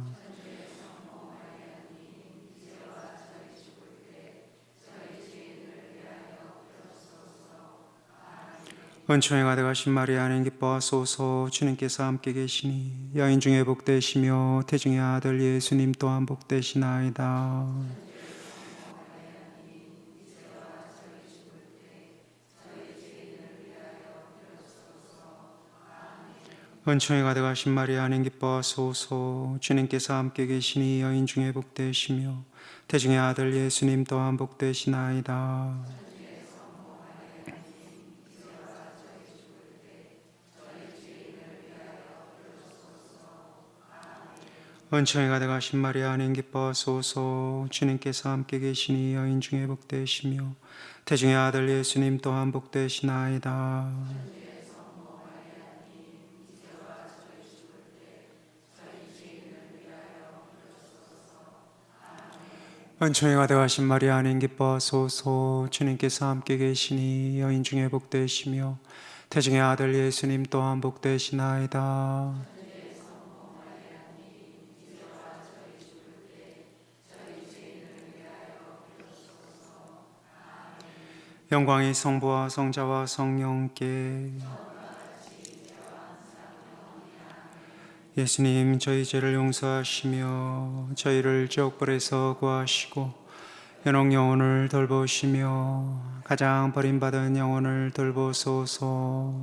은총이 가득하신 마리아님 기뻐하소서. 주님께서 함께 계시니 여인 중에 복되시며 태중의 아들 예수님 또한 복되시나이다. 은총이 가득하신 마리아님 기뻐하소서. 주님께서 함께 계시니 여인 중에 복되시며 태중의 아들 예수님 또한 복되시나이다. 은총이 가득하신 마리아님 기뻐하소서. 주님께서 함께 계시니 여인 중에 복되시며 태중의 아들 예수님 또한 복되시나이다. 은총이 가득하신 마리아님 기뻐하소서. 주님께서 함께 계시니 여인 중에 복되시며 태중의 아들 예수님 또한 복되시나이다. 영광이 성부와 성자와 성령께. 예수님, 저희 죄를 용서하시며 저희를 지옥불에서 구하시고 연옥 영혼을 돌보시며 가장 버림받은 영혼을 돌보소서.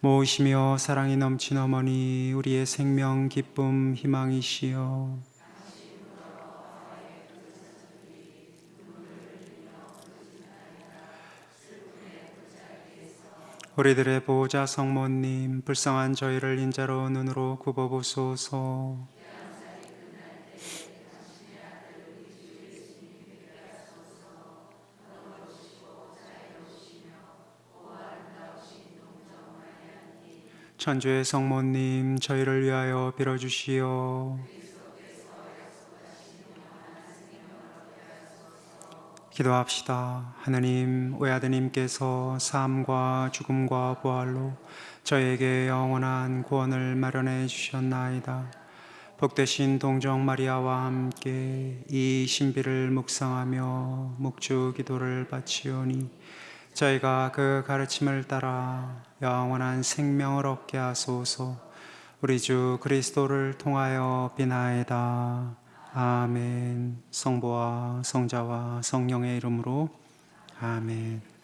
모으시며 사랑이 넘친 어머니, 우리의 생명, 기쁨, 희망이시여, 우리들의 보호자 성모님, 불쌍한 저희를 인자로 눈으로 굽어보소서. 천주의 성모님, 저희를 위하여 빌어주시오. 기도합시다. 하느님, 외아드님께서 삶과 죽음과 부활로 저에게 영원한 구원을 마련해 주셨나이다. 복되신 동정 마리아와 함께 이 신비를 묵상하며 묵주 기도를 바치오니 저희가 그 가르침을 따라 영원한 생명을 얻게 하소서. 우리 주 그리스도를 통하여 비나이다. 아멘. 성부와 성자와 성령의 이름으로 아멘.